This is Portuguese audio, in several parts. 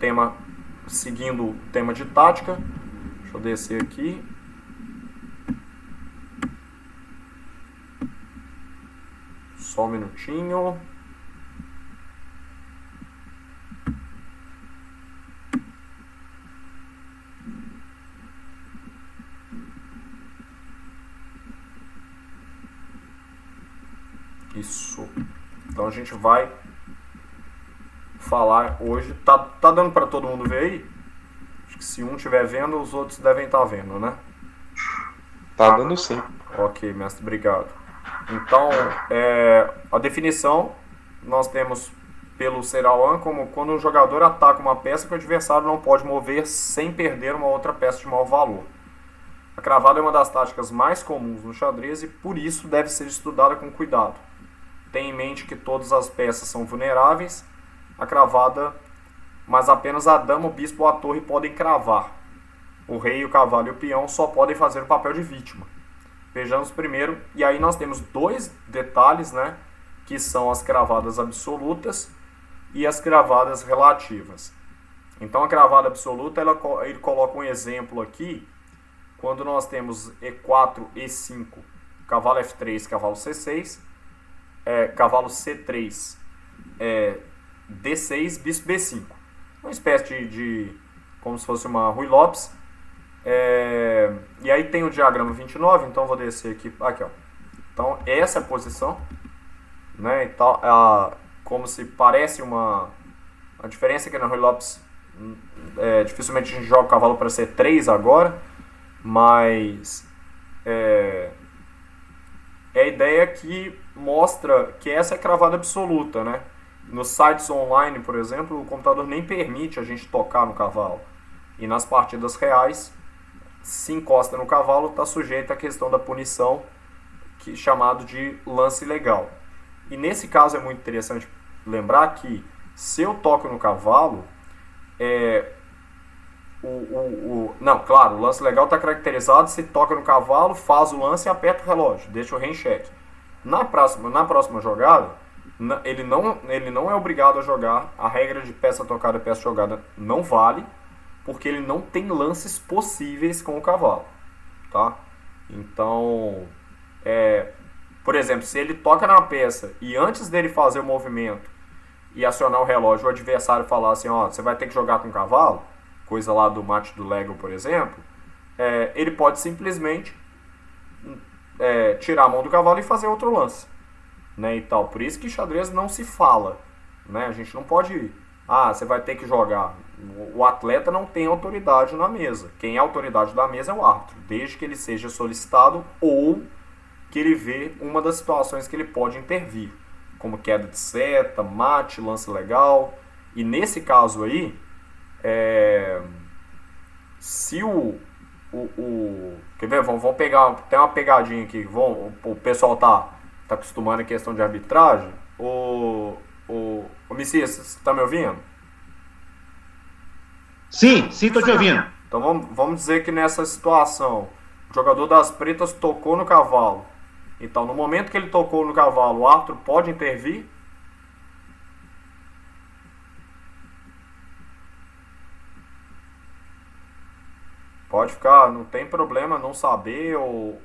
tema, seguindo o tema de tática. Deixa eu descer aqui. Só um minutinho. Isso. Então a gente vai falar hoje. Tá dando para todo mundo ver aí? Acho que se um estiver vendo, os outros devem estar vendo, né? Tá dando sim. Ok, mestre, obrigado. Então, a definição nós temos pelo Serawan como quando um jogador ataca uma peça que o adversário não pode mover sem perder uma outra peça de maior valor. A cravada é uma das táticas mais comuns no xadrez e por isso deve ser estudada com cuidado. Tenha em mente que todas as peças são vulneráveis, a cravada, mas apenas a dama, o bispo ou a torre podem cravar. O rei, o cavalo e o peão só podem fazer o papel de vítima. Vejamos primeiro, e aí nós temos dois detalhes, né, que são as cravadas absolutas e as cravadas relativas. Então a cravada absoluta, ele coloca um exemplo aqui, quando nós temos E4, E5, cavalo F3, cavalo C6, cavalo C3, D6, bispo B5. Uma espécie de como se fosse uma Ruy Lopes. E aí tem o diagrama 29, então vou descer aqui, ó. Então essa é a posição, né? Então, como se parece uma... A diferença é que na Ruy Lopes dificilmente a gente joga o cavalo para C3 agora, mas a ideia que mostra que essa é cravada absoluta, né? Nos sites online, por exemplo, o computador nem permite a gente tocar no cavalo. E nas partidas reais, se encosta no cavalo, está sujeito à questão da punição, que é chamado de lance ilegal. E nesse caso é muito interessante lembrar que se eu toco no cavalo, não, claro, o lance legal está caracterizado se toca no cavalo, faz o lance e aperta o relógio, deixa o rei em xeque. Na próxima jogada, ele não é obrigado a jogar. A regra de peça tocada e peça jogada não vale, porque ele não tem lances possíveis com o cavalo, tá? Então, por exemplo, se ele toca na peça e antes dele fazer o movimento e acionar o relógio, o adversário falar assim, ó, você vai ter que jogar com o cavalo, coisa lá do mate do Lego, por exemplo, ele pode simplesmente tirar a mão do cavalo e fazer outro lance, né, e tal. Por isso que xadrez não se fala, né? A gente não pode... você vai ter que jogar. O atleta não tem autoridade na mesa. Quem é autoridade da mesa é o árbitro, desde que ele seja solicitado ou que ele vê uma das situações que ele pode intervir, como queda de seta, mate, lance legal. E nesse caso aí, se quer ver? Vamos pegar. Tem uma pegadinha aqui. O pessoal tá acostumando a questão de arbitragem. O Messias, você tá me ouvindo? Sim, tô te ouvindo. Então vamos dizer que nessa situação, o jogador das pretas tocou no cavalo. Então, no momento que ele tocou no cavalo, o árbitro pode intervir? Pode ficar, não tem problema não saber ou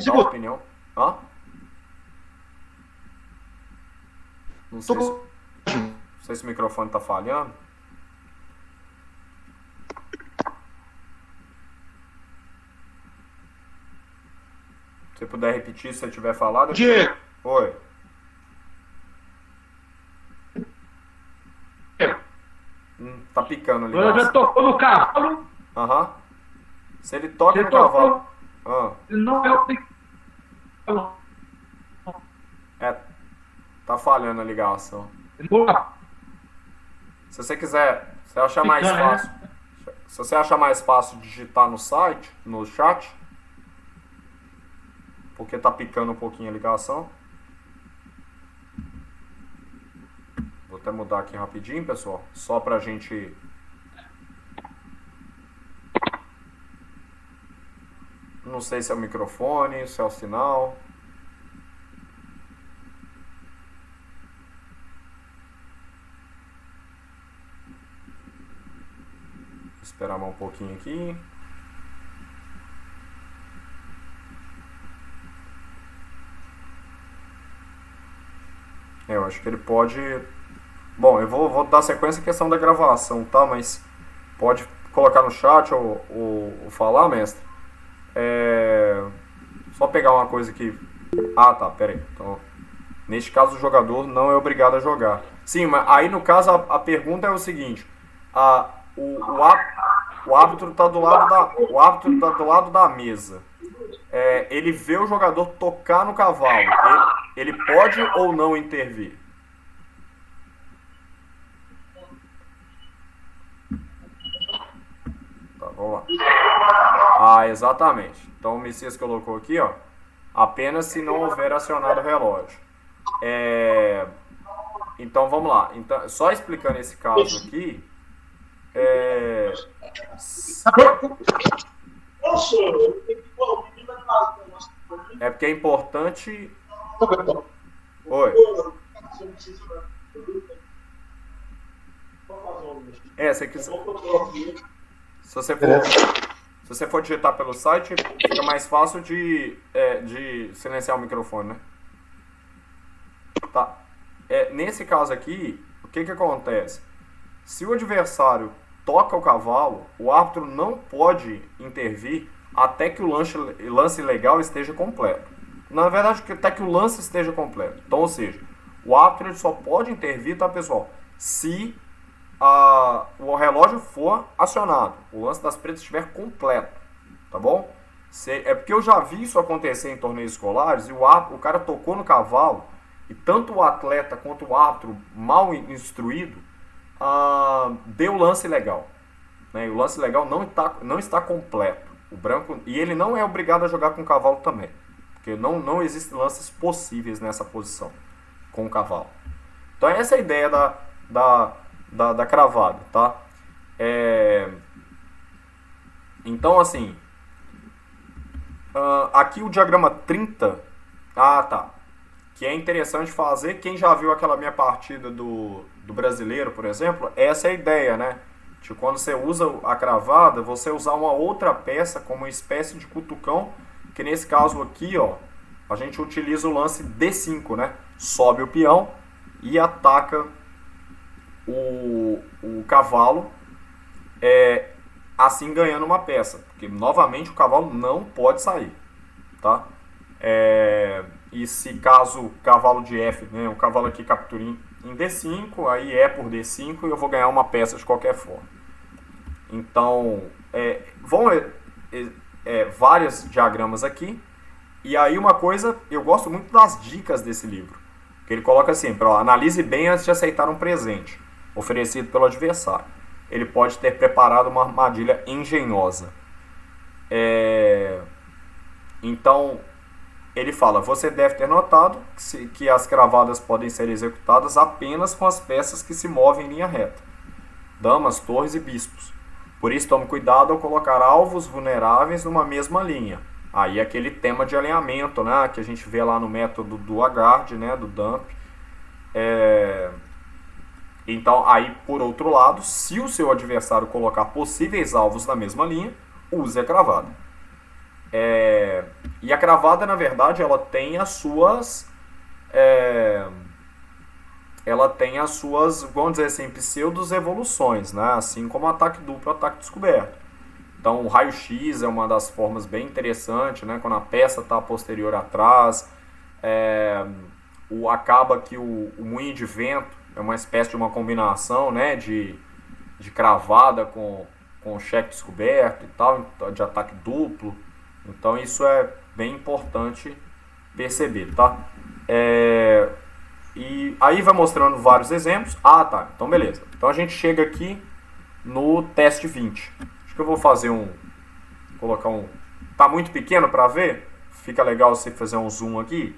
dar opinião. Hã? Não sei se o microfone tá falhando. Se você puder repetir, se você tiver falado. Diego. Oi. Tá picando ali. Ele já tocou no cavalo. Aham. Se ele toca no cavalo. Não é o... Tá falhando a ligação. Se você quiser, se achar mais fácil. Se você achar mais fácil digitar no site, no chat, porque tá picando um pouquinho a ligação. Vou até mudar aqui rapidinho, pessoal, só pra gente... Não sei se é o microfone, se é o sinal. esperar mais um pouquinho aqui. Eu acho que ele pode... Bom, eu vou dar sequência à questão da gravação, tá? Mas pode colocar no chat ou falar, mestre. Só pegar uma coisa aqui. Ah, tá, pera aí. Então, neste caso, o jogador não é obrigado a jogar. Sim, mas aí no caso a pergunta é o seguinte: o árbitro está do lado da mesa. Ele vê o jogador tocar no cavalo. Ele pode ou não intervir? Tá, vamos lá. Ah, exatamente. Então o Messias colocou aqui, ó. Apenas se não houver acionado o relógio. Então vamos lá. Então, só explicando esse caso aqui. É porque é importante. Oi. Se você for digitar pelo site, fica mais fácil de silenciar o microfone, né? Tá. Nesse caso aqui, o que acontece? Se o adversário toca o cavalo, o árbitro não pode intervir até que o lance legal esteja completo. Na verdade, até que o lance esteja completo. Então, ou seja, o árbitro ele só pode intervir, tá, pessoal? Se o relógio for acionado, o lance das pretas estiver completo, tá bom? É porque eu já vi isso acontecer em torneios escolares e o cara tocou no cavalo e tanto o atleta quanto o árbitro mal instruído deu lance legal, né? E o lance legal não está completo. O branco, e ele não é obrigado a jogar com o cavalo também, porque não existem lances possíveis nessa posição com o cavalo. Então essa é a ideia da cravada, tá? Então assim, aqui o diagrama 30, tá, que é interessante fazer. Quem já viu aquela minha partida do brasileiro, por exemplo, essa é a ideia, né? De quando você usa a cravada, você usar uma outra peça como uma espécie de cutucão, que nesse caso aqui, ó, a gente utiliza o lance D5, né? Sobe o peão e ataca o cavalo, assim ganhando uma peça, porque novamente o cavalo não pode sair, tá? E se caso o cavalo de F, né, o cavalo aqui captura em D5, aí por D5 e eu vou ganhar uma peça de qualquer forma. Então, vão vários diagramas aqui. E aí uma coisa, eu gosto muito das dicas desse livro, que ele coloca assim, analise bem antes de aceitar um presente oferecido pelo adversário. Ele pode ter preparado uma armadilha engenhosa. Então, ele fala, você deve ter notado que as cravadas podem ser executadas apenas com as peças que se movem em linha reta. Damas, torres e bispos. Por isso, tome cuidado ao colocar alvos vulneráveis numa mesma linha. Aí aquele tema de alinhamento, né, que a gente vê lá no método do Agard, né, do Dump. Então, aí, por outro lado, se o seu adversário colocar possíveis alvos na mesma linha, use a cravada. E a cravada, na verdade, ela tem as suas... vamos dizer assim, pseudo-evoluções, né? Assim como o ataque duplo e o ataque descoberto. Então, o raio-x é uma das formas bem interessantes, né? Quando a peça está posterior atrás. Acaba que o moinho de vento é uma espécie de uma combinação, né? De cravada com cheque descoberto e tal, de ataque duplo. Então, isso é bem importante perceber, tá? E aí vai mostrando vários exemplos. Tá, então beleza. Então a gente chega aqui no teste 20. Acho que eu vou fazer colocar tá muito pequeno para ver? Fica legal você fazer um zoom aqui.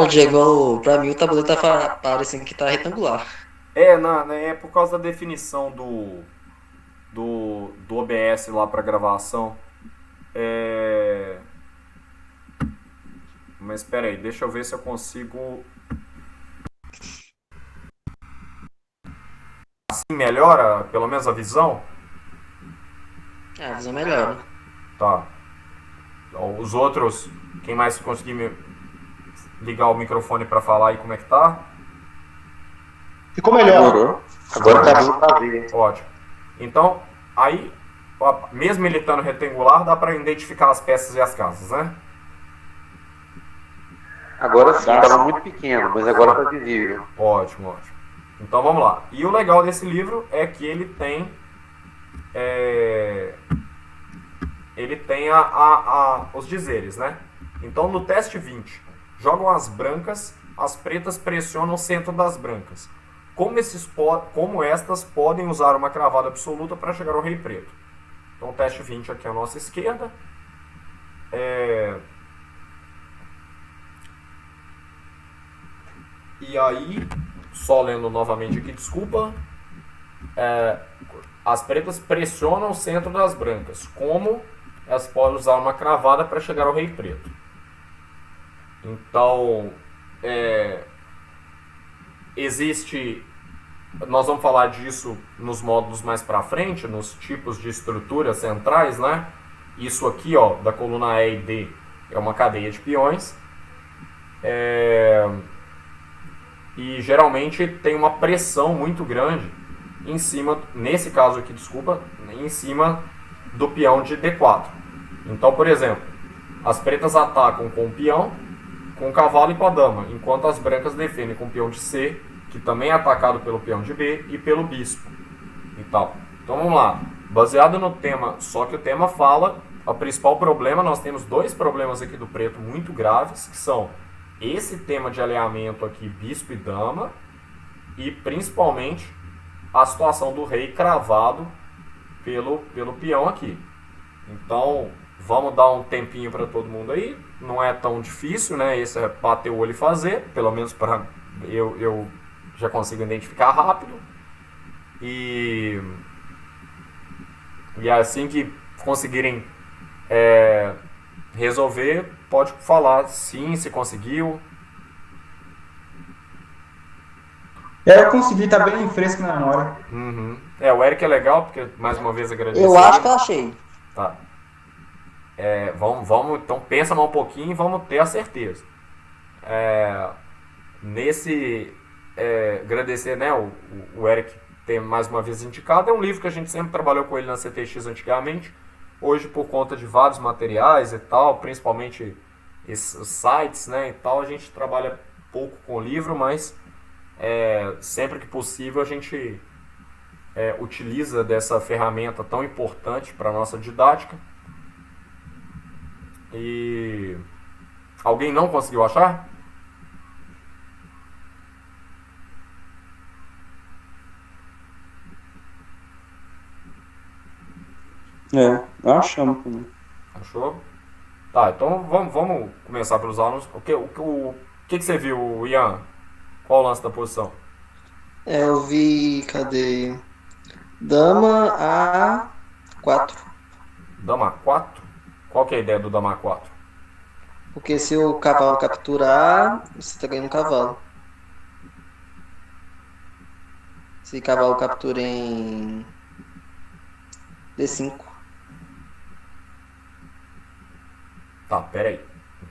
Diego, pra mim o tabuleiro tá parecendo que tá retangular. É por causa da definição do OBS lá para gravação. Mas espera aí, deixa eu ver se eu consigo. Assim melhora, pelo menos a visão? A visão melhora. Tá. Os outros, quem mais conseguir ligar o microfone para falar aí como é que tá? Ficou melhor. Melhorou. Agora tá vindo pra ver. Ótimo. Então, aí, mesmo ele estando retangular, dá para identificar as peças e as casas, né? Agora sim, tava muito pequeno, mas agora tá visível. Ótimo, ótimo. Então vamos lá. E o legal desse livro é que ele tem os dizeres, né? Então no teste 20, jogam as brancas, as pretas pressionam o centro das brancas. Como estas podem usar uma cravada absoluta para chegar ao rei preto. Então o teste 20 aqui à nossa esquerda. E aí, só lendo novamente aqui, desculpa. As pretas pressionam o centro das brancas. Como elas podem usar uma cravada para chegar ao rei preto. Então, existe... Nós vamos falar disso nos módulos mais para frente, nos tipos de estruturas centrais, né? Isso aqui, ó, da coluna E e D, é uma cadeia de peões. E geralmente tem uma pressão muito grande em cima, nesse caso aqui, desculpa, em cima do peão de D4. Então, por exemplo, as pretas atacam com o peão, com o cavalo e com a dama, enquanto as brancas defendem com o peão de C, que também é atacado pelo peão de B e pelo bispo e tal. Então vamos lá, baseado no tema, só que o tema fala, o principal problema, nós temos dois problemas aqui do preto muito graves, que são esse tema de alinhamento aqui, bispo e dama, e principalmente a situação do rei cravado pelo peão aqui. Então, vamos dar um tempinho para todo mundo aí, não é tão difícil, né? Esse é bater o olho e fazer, pelo menos para eu já consigo identificar rápido. E assim que conseguirem resolver, pode falar sim, se conseguiu. Eu consegui, tá bem fresco na memória. Uhum. O Eric é legal, porque mais uma vez agradecer. Eu acho que eu achei. Tá. Vamos, então pensa mais um pouquinho e vamos ter a certeza. Agradecer, né, o Eric ter mais uma vez indicado. É um livro que a gente sempre trabalhou com ele na CTX antigamente. Hoje, por conta de vários materiais e tal, principalmente esses sites, né, e tal, a gente trabalha pouco com o livro, mas sempre que possível a gente utiliza dessa ferramenta tão importante para a nossa didática. E alguém não conseguiu achar? Achamos também. Achou? Tá, então vamos começar pelos alunos. O que você viu, Ian? Qual o lance da posição? Eu vi, cadê? Dama A4. Dama A4? Qual que é a ideia do Dama A4? Porque se o cavalo capturar, você tá ganhando um cavalo. Se o cavalo captura em D5. Tá, pera aí.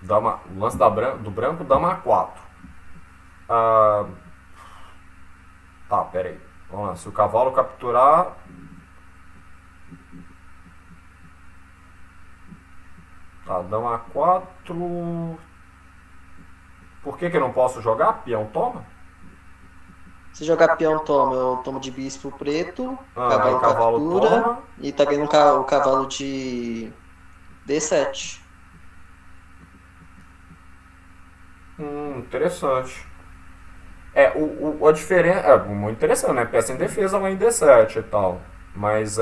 O lance do branco, Dama A4. Tá, pera aí. Vamos lá. Se o cavalo capturar... Tá, Dama A4... Por que eu não posso jogar? Peão toma? Se jogar peão, toma. Eu tomo de bispo preto, Aí cavalo captura, toma. e tá ganhando o cavalo de D7. Interessante. A diferença é muito interessante, né? Peça em defesa lá em D7 e tal. Mas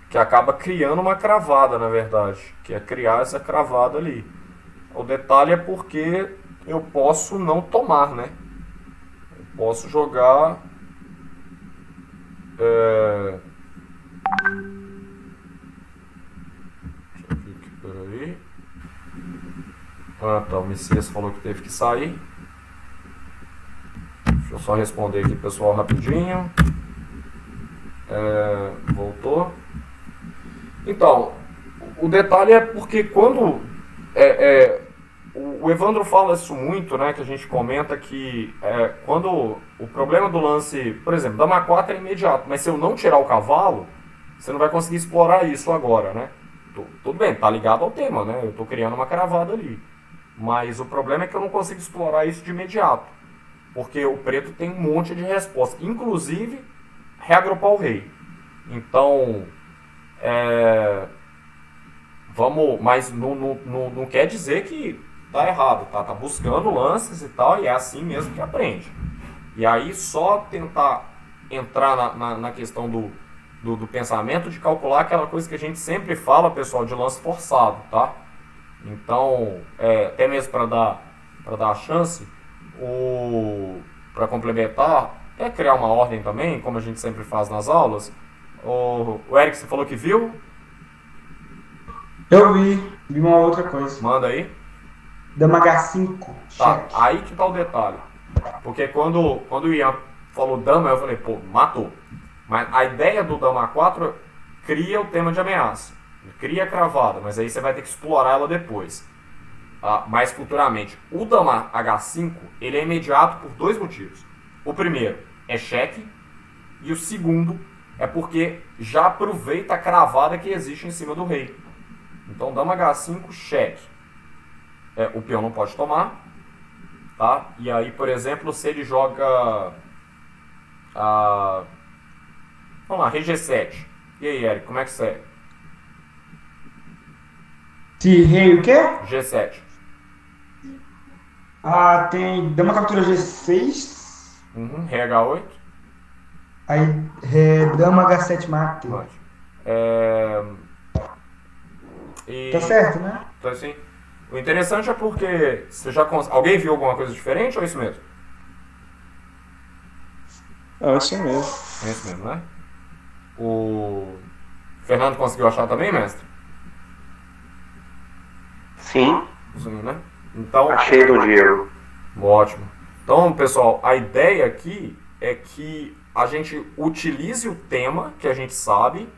que acaba criando uma cravada, na verdade. Que é criar essa cravada ali. O detalhe é porque eu posso não tomar, né? Eu posso jogar... Deixa eu ver aqui, peraí. Tá, o Messias falou que teve que sair. Deixa Deixa eu só responder aqui, pessoal, rapidinho. Voltou. Então, o detalhe é porque quando o Evandro fala isso muito, né, que a gente comenta que quando o problema do lance, por exemplo, dama 4 é imediato, mas se eu não tirar o cavalo, você não vai conseguir explorar isso agora, né? Tudo bem, tá ligado ao tema, né? Eu tô criando uma cravada ali. Mas o problema é que eu não consigo explorar isso de imediato. Porque o preto tem um monte de resposta, inclusive reagrupar o rei. Então, vamos, mas não quer dizer que tá errado, tá? Tá buscando lances e tal, e é assim mesmo que aprende. E aí só tentar entrar na questão do pensamento de calcular aquela coisa que a gente sempre fala, pessoal, de lance forçado, tá? Então, até mesmo para dar a chance, para complementar, criar uma ordem também, como a gente sempre faz nas aulas. O Eric, você falou que viu? Eu vi uma outra coisa. Manda aí. Dama H5. Tá, Cheque. aí que tá o detalhe. Porque quando o Ian falou dama, eu falei, pô, matou. Mas a ideia do dama 4 cria o tema de ameaça. Cria a cravada, mas aí você vai ter que explorar ela depois. Mais futuramente. O dama H5, ele é imediato por dois motivos. O primeiro é cheque. E o segundo é porque já aproveita a cravada que existe em cima do rei. Então, dama H5, cheque. O peão não pode tomar. Tá? E aí, por exemplo, se ele joga... vamos lá, rei G7. E aí, Eric, como é que segue? Se rei o quê? G7. Tem dama captura G6. Rei H8. Aí dama H7 mate. Ótimo. Tá certo, né? Então, assim, o interessante é porque você já alguém viu alguma coisa diferente ou é isso mesmo? É isso mesmo. É isso mesmo, né? O Fernando conseguiu achar também, mestre? Sim, Sim, né? Então, achei do Diego. ótimo. Então, pessoal, a ideia aqui é que a gente utilize o tema que a gente sabe,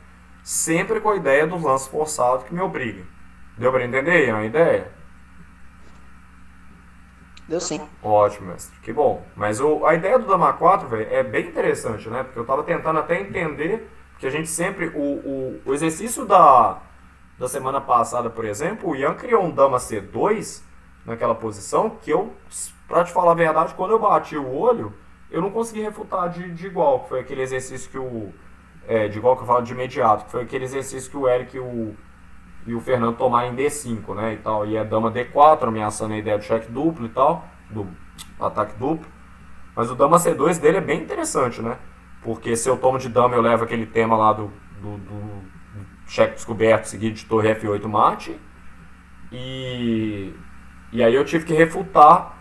sempre com a ideia dos lances forçados que me obrigam. Deu para entender a ideia? Deu sim. Ótimo, mestre. Que bom. Mas a ideia do Dama 4, velho, é bem interessante, né? Porque eu tava tentando até entender que a gente sempre... O exercício da semana passada, por exemplo, o Ian criou um Dama C2 naquela posição que eu, pra te falar a verdade, quando eu bati o olho, eu não consegui refutar de igual, que foi aquele exercício que de igual que eu falo de imediato, que foi aquele exercício que o Eric e o Fernando tomaram em D5, né, e tal, e é dama D4, ameaçando a ideia do cheque duplo e tal, do ataque duplo, mas o dama C2 dele é bem interessante, né, porque se eu tomo de dama eu levo aquele tema lá do cheque descoberto seguido de torre F8 mate, e aí eu tive que refutar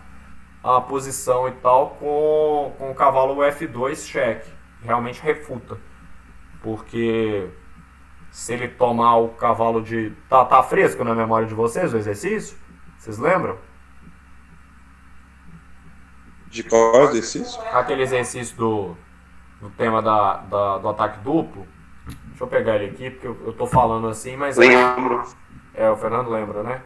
a posição e tal com o cavalo F2 cheque, realmente refuta, porque se ele tomar o cavalo de... Tá fresco na memória de vocês o exercício? Vocês lembram? De qual exercício? Aquele exercício do tema do ataque duplo. Deixa eu pegar ele aqui, porque eu tô falando assim, mas... Lembro. O Fernando lembra, né?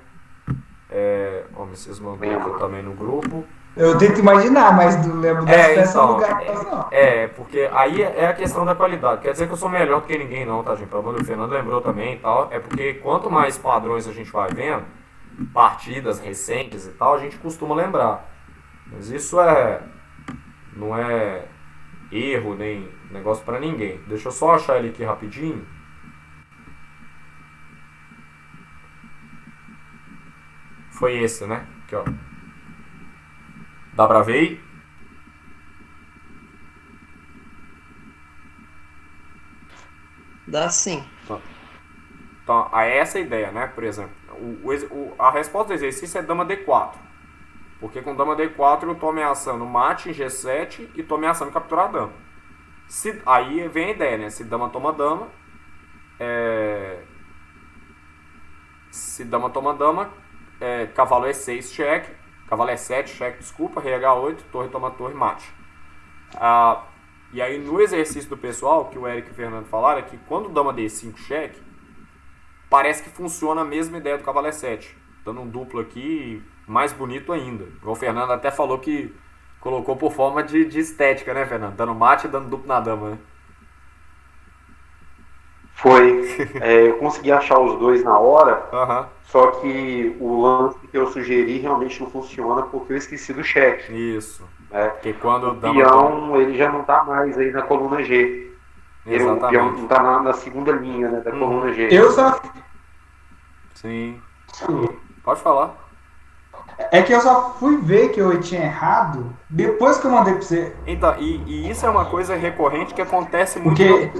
Vocês mandam aqui também no grupo. Eu tento imaginar, mas não lembro das peças Então, no lugar, não. porque aí é a questão da qualidade. Quer dizer que eu sou melhor do que ninguém não, tá, gente? Pelo menos o Fernando lembrou também e tal. É porque quanto mais padrões a gente vai vendo, partidas recentes e tal, a gente costuma lembrar. Mas isso não é erro nem negócio pra ninguém. Deixa eu só achar ele aqui rapidinho. Foi esse, né? Aqui, ó. Dá pra ver aí? Dá sim. Então, essa é a ideia, né? Por exemplo, a resposta do exercício é dama D4. Porque com dama D4 eu tô ameaçando mate em G7 e tô ameaçando capturar a dama. Aí vem a ideia, né? Se dama toma dama, se dama toma dama, cavalo E6 cheque, cavalo E7 cheque, desculpa, rei H8, torre toma torre, mate. E aí no exercício do pessoal, que o Eric e o Fernando falaram, é que quando o dama D5 cheque, parece que funciona a mesma ideia do cavalo E7. Dando um duplo aqui, mais bonito ainda. O Fernando até falou que colocou por forma de estética, né, Fernando? Dando mate e dando duplo na dama, né? Foi. Eu consegui achar os dois na hora, Aham. só que o lance que eu sugeri realmente não funciona porque eu esqueci do cheque. Isso. Né? Porque quando o O dama... peão, ele já não tá mais aí na coluna G. O peão Exatamente. não tá na segunda linha, né, da coluna G. Eu só. Sim. Pode falar. É que eu só fui ver que eu tinha errado depois que eu mandei pra você. Então, e isso é uma coisa recorrente que acontece Porque.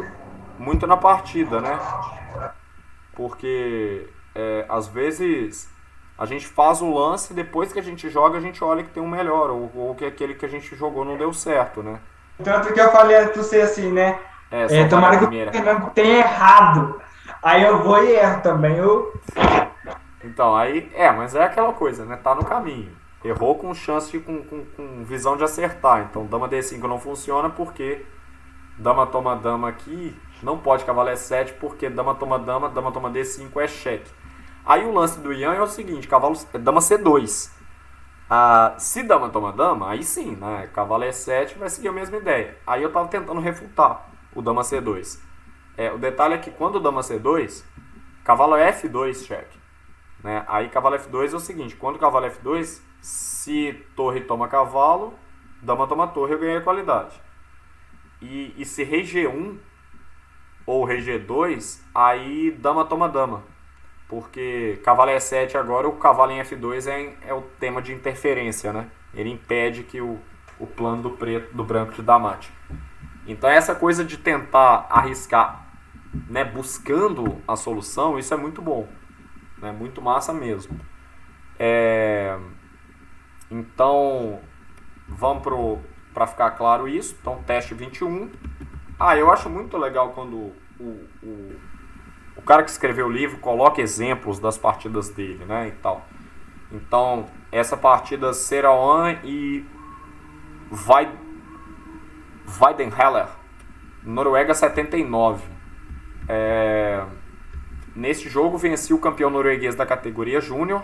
muito na partida, né? Porque às vezes a gente faz o lance, depois que a gente joga, a gente olha que tem um melhor, ou que aquele que a gente jogou não deu certo, né? Tanto que eu falei pra você assim, né? Só Tomara na que o primeira. Fernando tenha errado. Aí eu vou e erro também. Então, aí, mas é aquela coisa, né? Tá no caminho. Errou com chance, com visão de acertar. Então, dama D5 não funciona porque dama toma dama aqui, não pode cavalo E7 porque dama toma D5 é cheque. Aí o lance do Ian é o seguinte, dama C2. Se dama toma dama, aí sim, né? Cavalo E7 vai seguir a mesma ideia. Aí eu tava tentando refutar o dama C2. O detalhe é que quando o dama C2, cavalo F2 cheque. Né? Aí cavalo F2 é o seguinte, quando o cavalo F2, se torre toma cavalo, dama toma torre, eu ganhei a qualidade. E se rei G1 ou rei G2, aí dama toma dama. Porque cavalo E7 agora, o cavalo em F2 é o tema de interferência, né? Ele impede que o plano do branco te dá mate. Então essa coisa de tentar arriscar, né, buscando a solução, isso é muito bom. Né? Muito massa mesmo. Então, vamos para ficar claro isso. Então, teste 21. Eu acho muito legal quando o cara que escreveu o livro coloca exemplos das partidas dele, né, e tal. Então, essa partida Serawan e Weidenheller, Noruega 79. Neste jogo venci o campeão norueguês da categoria Júnior,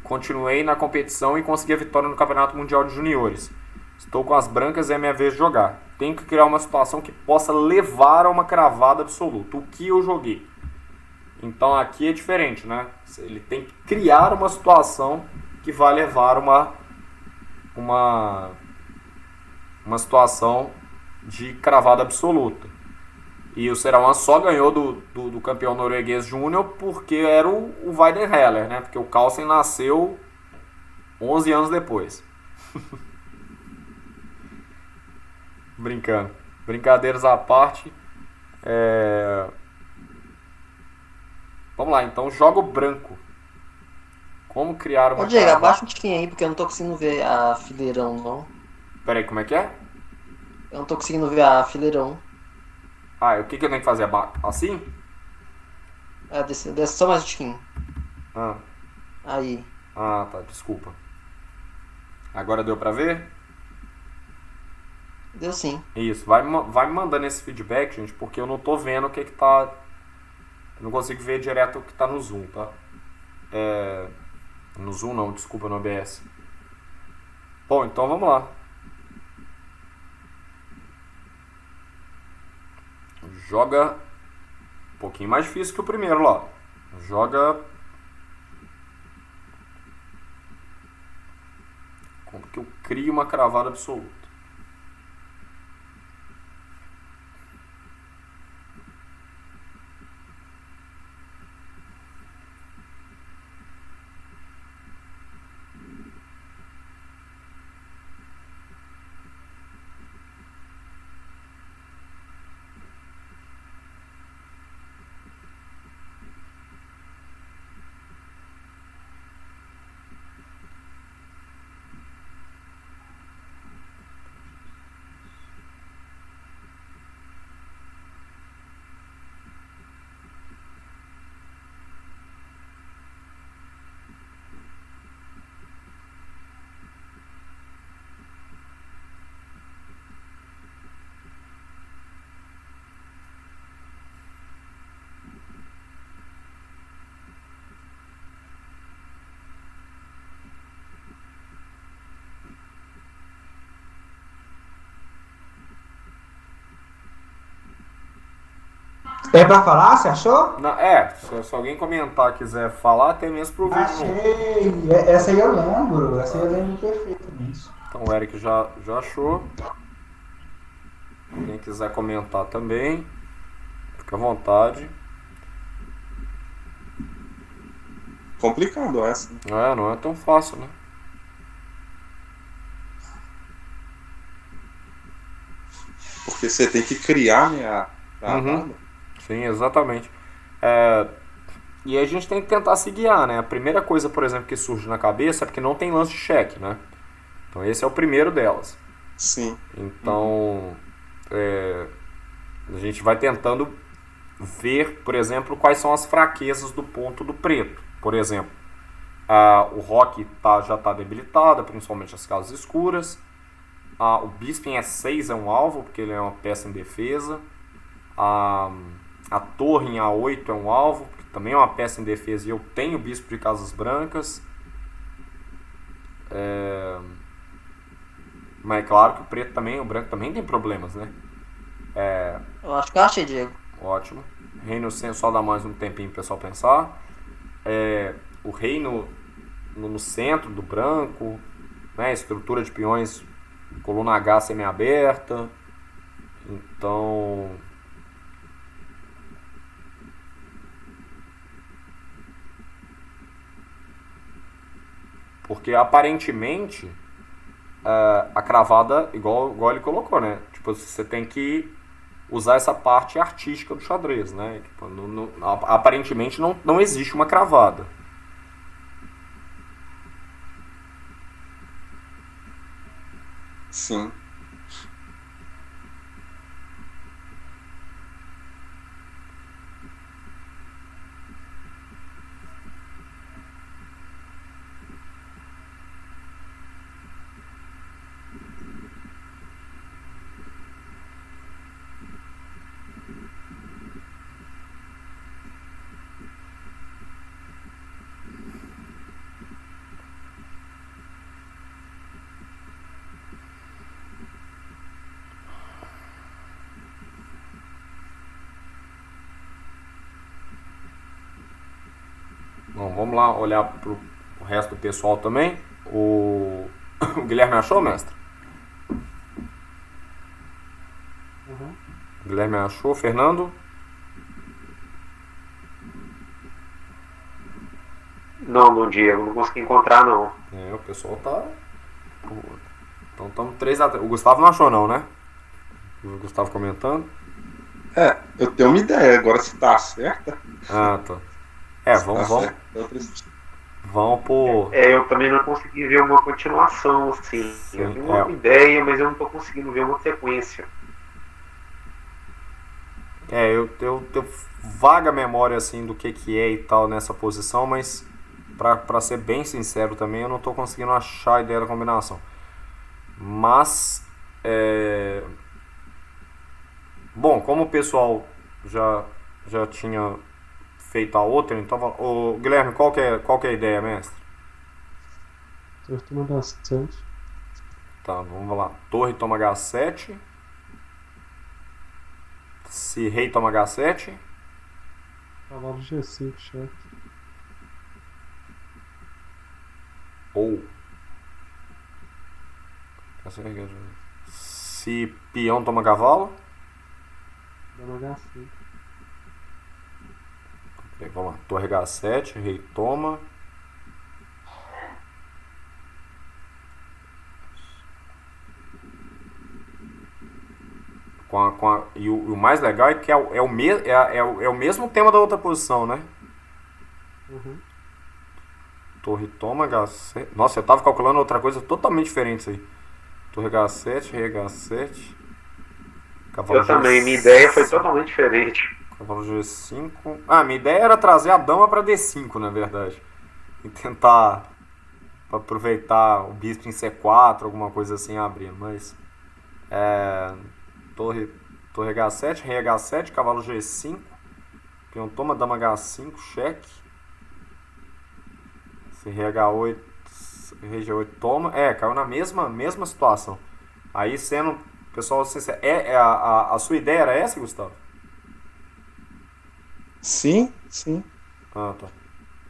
continuei na competição e consegui a vitória no Campeonato Mundial de Juniores. Estou com as brancas e é minha vez de jogar. Tenho que criar uma situação que possa levar a uma cravada absoluta. O que eu joguei? Então aqui é diferente, né? Ele tem que criar uma situação que vai levar uma situação de cravada absoluta. E o Serawan só ganhou do campeão norueguês júnior porque era o Weidenheller, né? Porque o Carlsen nasceu 11 anos depois. Brincando. Brincadeiras à parte. Vamos lá, então. Jogo branco. Como criar uma Diego, cravada... abaixa um tiquinho aí, porque eu não tô conseguindo ver a fileirão, não. Peraí, como é que é? Eu não tô conseguindo ver a fileirão. O que eu tenho que fazer? Assim? Desce só mais um tiquinho. Aí. Tá, desculpa. Agora deu pra ver? Deu sim. Isso, vai me mandando esse feedback, gente, porque eu não tô vendo o que tá... Eu não consigo ver direto o que tá no Zoom, tá? No Zoom não, desculpa, no OBS. Bom, então vamos lá. Joga um pouquinho mais difícil que o primeiro lá. Joga... Como que eu crio uma cravada absoluta? É pra falar? Você achou? Não, se alguém comentar, quiser falar, até mesmo pro vídeo. Achei. Essa aí eu lembro. Essa aí eu lembro perfeitamente. Então o Eric já achou. Quem quiser comentar também, fica à vontade. Complicado essa. Não é tão fácil, né? Porque você tem que criar, né, a travada. Sim, exatamente. E a gente tem que tentar se guiar, né? A primeira coisa, por exemplo, que surge na cabeça é porque não tem lance de cheque, né? Então esse é o primeiro delas. Sim. Então a gente vai tentando ver, por exemplo, quais são as fraquezas do ponto do preto. Por exemplo, o rock já está debilitada, principalmente as casas escuras. O bispo em E6 é um alvo, porque ele é uma peça em defesa. A torre em A8 é um alvo, porque também é uma peça em defesa e eu tenho bispo de casas brancas. Mas é claro que o branco também tem problemas, né? Eu acho que eu achei, Diego. Ótimo. Reino sem só dá mais um tempinho pro pessoal pensar. O reino no centro do branco, né? Estrutura de peões, coluna H semi-aberta. Então, porque aparentemente a cravada, igual ele colocou, né? Tipo, você tem que usar essa parte artística do xadrez, né? Tipo, aparentemente não existe uma cravada. Sim. Bom, vamos lá olhar pro resto do pessoal também. O Guilherme achou, mestre? O Guilherme achou. Fernando? Não, Diego, não consegui encontrar, não. O pessoal tá... Então estamos 3-3. O Gustavo não achou não, né? O Gustavo comentando. Eu tenho uma ideia, agora se tá certa. Tá. Vamos por... Eu também não consegui ver uma continuação, assim. Sim, eu vi uma ideia, mas eu não tô conseguindo ver uma sequência. Eu tenho vaga memória, assim, do que é e tal nessa posição, mas pra ser bem sincero também, eu não tô conseguindo achar a ideia da combinação. Mas, bom, como o pessoal já tinha feito a outra, então... Guilherme, qual que é a ideia, mestre? Torre toma H7. Tá, vamos lá. Torre toma H7. Se rei toma H7. Cavalo G5, chefe. Ou... Se peão toma cavalo. Dama H5. Ok, vamos lá. Torre H7, rei toma. E o mais legal é que é o mesmo tema da outra posição, né? Torre toma H7. Nossa, eu tava calculando outra coisa totalmente diferente isso aí. Torre H7, rei H7. Cavalo Eu também, minha ideia foi totalmente diferente. Cavalo G5. Minha ideia era trazer a dama pra D5, na verdade. E tentar aproveitar o bispo em C4, alguma coisa assim, abrindo. Mas Torre H7, rei H7, cavalo G5. Peão toma, dama H5, cheque. Se rei H8, rei G8 toma. Caiu na mesma situação. Aí sendo, pessoal, a sua ideia era essa, Gustavo? Sim, sim. Ah, tá.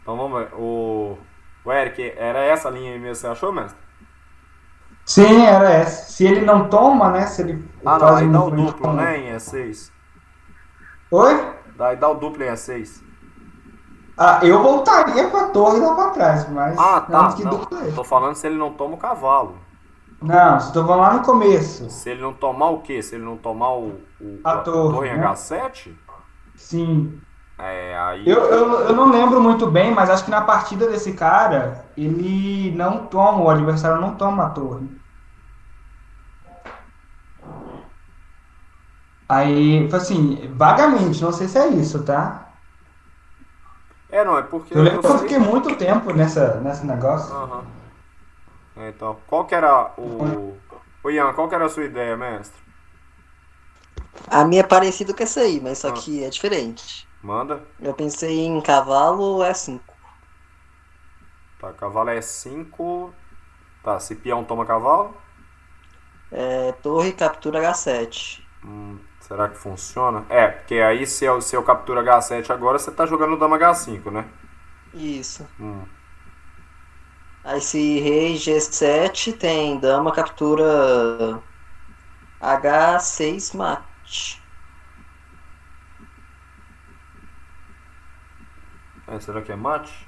Então vamos ver. O Eric, era essa linha aí mesmo que você achou, mestre? Sim, era essa. Se ele não toma, né? Se ele Ah, não, faz aí um dá o movimento duplo, como- né, em E6. Oi? Daí dá o duplo em E6. Ah, eu voltaria pra torre lá pra trás, mas Ah, tá, antes que não. duplo. Tô falando se ele não toma o cavalo. Não, se tu for lá no começo. Se ele não tomar o quê? Se ele não tomar A a torre, em né? H7? Sim. Aí. Eu não lembro muito bem, mas acho que na partida desse cara, ele não toma, o adversário não toma a torre. Aí, assim, vagamente, não sei se é isso, tá? Não, é porque Eu lembro eu que eu sei. fiquei muito tempo nesse negócio. Aham. Então, qual que era o Ian, qual que era a sua ideia, mestre? A minha é parecida com essa aí, mas só que é diferente. Manda. Eu pensei em cavalo E5. Tá, cavalo é 5. Tá, se peão toma cavalo. Torre captura H7. Será que funciona? Porque aí se eu captura H7 agora, você tá jogando dama H5, né? Isso. Aí se rei G7 tem dama captura H6 mate. Será que é mate?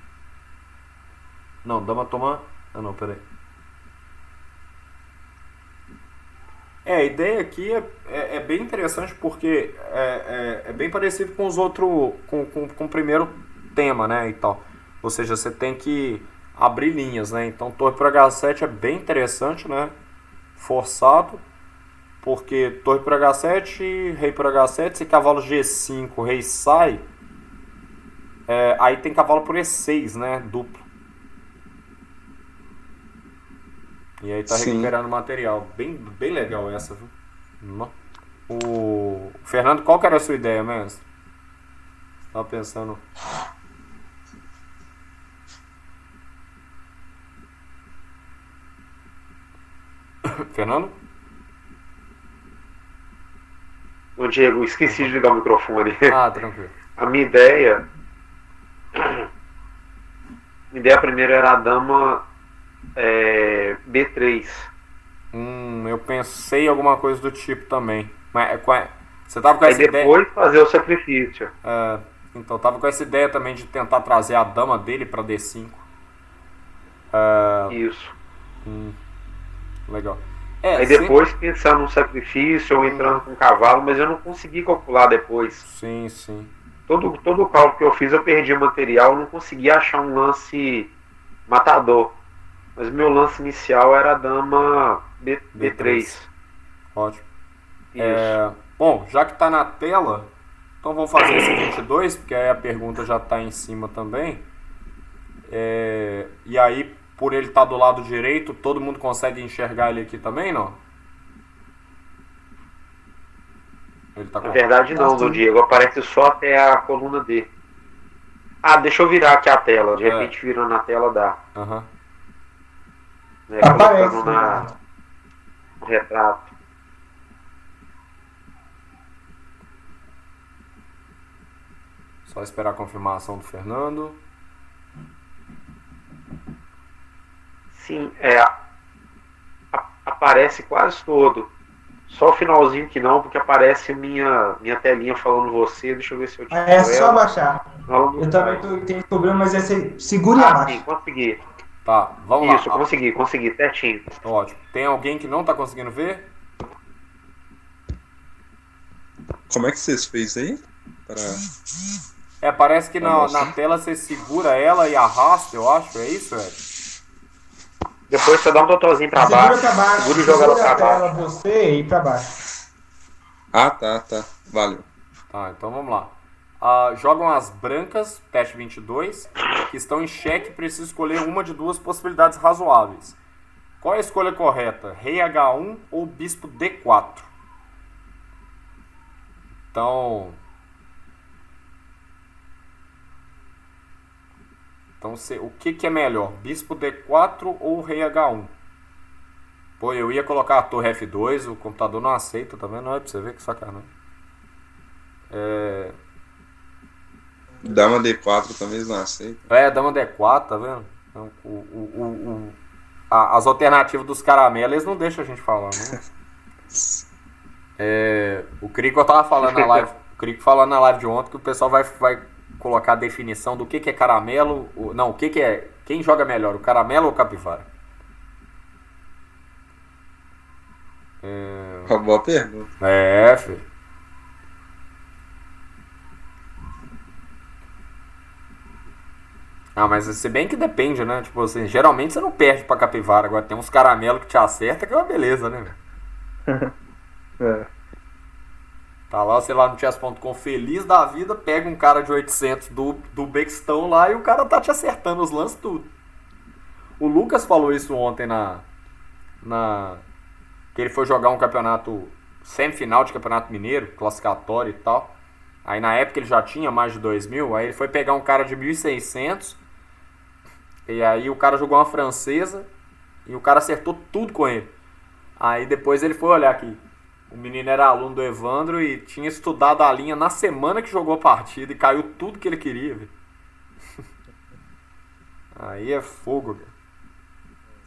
Não, dama toma... Ah, não, peraí. A ideia aqui é bem interessante porque é bem parecido com os outros, com o primeiro tema, né, e tal. Ou seja, você tem que abrir linhas, né? Então, torre para H7 é bem interessante, né? Forçado, porque torre para H7, rei para H7, se cavalo G5, rei sai, aí tem cavalo por E6, né? Duplo. E aí tá Sim. recuperando material. Bem legal essa, viu? O Fernando, qual que era a sua ideia, mestre? Tava pensando. Fernando? Ô, Diego, esqueci de ligar o microfone. Ah, tranquilo. A minha ideia primeira era a dama B3. Eu pensei em alguma coisa do tipo também. Mas você tava com Aí essa ideia. depois fazer o sacrifício. Então, tava com essa ideia também de tentar trazer a dama dele pra D5. Isso. Legal. Aí depois pensar num sacrifício ou entrando com um cavalo, mas eu não consegui calcular depois. Sim, sim. Todo o cálculo que eu fiz, eu perdi o material, não consegui achar um lance matador. Mas meu lance inicial era a dama B3. Ótimo. Isso. Bom, já que tá na tela, então vamos fazer esse 22, porque aí a pergunta já tá em cima também. E aí, por ele estar do lado direito, todo mundo consegue enxergar ele aqui também, não? Ele tá Na verdade não, do Diego. Aparece só até a coluna D. Ah, deixa eu virar aqui a tela. De repente virando a tela dá. Aham. Aparece, colocando no retrato. Só esperar a confirmação do Fernando. Sim, aparece quase todo. Só o finalzinho que não, porque aparece minha telinha falando você. Deixa eu ver se eu tiro É só abaixar. Não, Eu também tenho problema, mas segure abaixo. Sim, consegui. Tá, vamos lá. Isso, consegui, certinho. Ótimo. Tem alguém que não tá conseguindo ver? Como é que vocês fez aí? Parece que na tela você segura ela e arrasta, eu acho. É isso, Ed? Depois você dá um totozinho pra baixo. Segura e joga ela pra baixo. Você e pra baixo. Ah, tá. Valeu. Tá, então vamos lá. Jogam as brancas, teste 22, que estão em xeque e precisam escolher uma de duas possibilidades razoáveis. Qual é a escolha correta? Rei H1 ou bispo D4? Então, o que é melhor? Bispo D4 ou rei H1? Pô, eu ia colocar a torre F2, o computador não aceita, tá vendo? Não é pra você ver que sacanagem. Dama D4 também eles não aceitam. Dama D4, tá vendo? Então, as alternativas dos caramelos eles não deixam a gente falar, né? O Crico eu tava falando na live. O Crico falando na live de ontem que o pessoal vai colocar a definição do que é caramelo. Não, o que é. Quem joga melhor, o caramelo ou o capivara? Uma boa pergunta. Filho. Mas se bem que depende, né? Tipo assim, geralmente você não perde pra capivara. Agora tem uns caramelos que te acerta que é uma beleza, né, velho? Tá lá, sei lá, no chess.com feliz da vida, pega um cara de 800 do Bextão lá e o cara tá te acertando os lances tudo. O Lucas falou isso ontem que ele foi jogar um campeonato, semifinal de campeonato mineiro, classificatório e tal. Aí na época ele já tinha mais de 2.000, aí ele foi pegar um cara de 1.600 e aí o cara jogou uma francesa e o cara acertou tudo com ele. Aí depois ele foi olhar aqui. O menino era aluno do Evandro e tinha estudado a linha na semana que jogou a partida e caiu tudo que ele queria, velho. Aí é fogo, cara.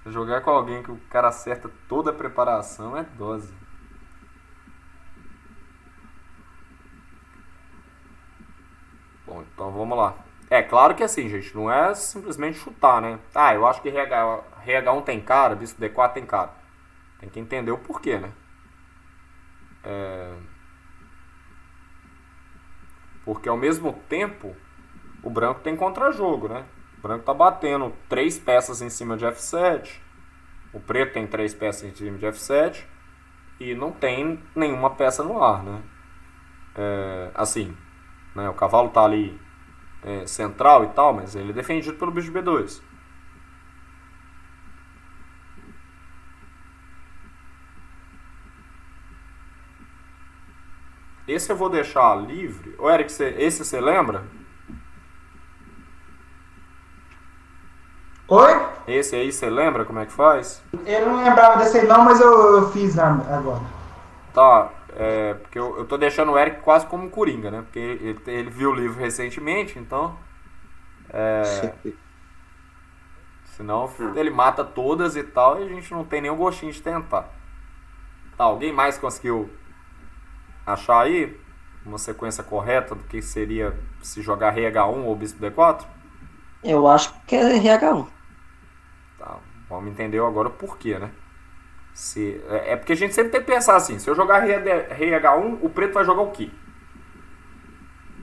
Se jogar com alguém que o cara acerta toda a preparação é dose. Bom, então vamos lá. É claro que assim, gente, não é simplesmente chutar, né? Eu acho que RH1 tem cara, bispo D4 tem cara. Tem que entender o porquê, né? Porque ao mesmo tempo o branco tem contra-jogo, né? O branco tá batendo 3 peças em cima de F7, o preto tem 3 peças em cima de F7 e não tem nenhuma peça no ar, né? Assim, né? O cavalo tá ali central e tal, mas ele é defendido pelo bicho B2. Esse eu vou deixar livre. Ô Eric, esse você lembra? Oi? Esse aí você lembra como é que faz? Eu não lembrava desse aí não, mas eu fiz agora. Tá, porque eu tô deixando o Eric quase como um coringa, né? Porque ele viu o livro recentemente, então... senão ele mata todas e tal e a gente não tem nem o gostinho de tentar. Tá, alguém mais conseguiu achar aí uma sequência correta do que seria se jogar RH1 ou bispo D4? Eu acho que é RH1. Tá, vamos entender agora o porquê, né? Porque a gente sempre tem que pensar assim, se eu jogar RH1, o preto vai jogar o quê?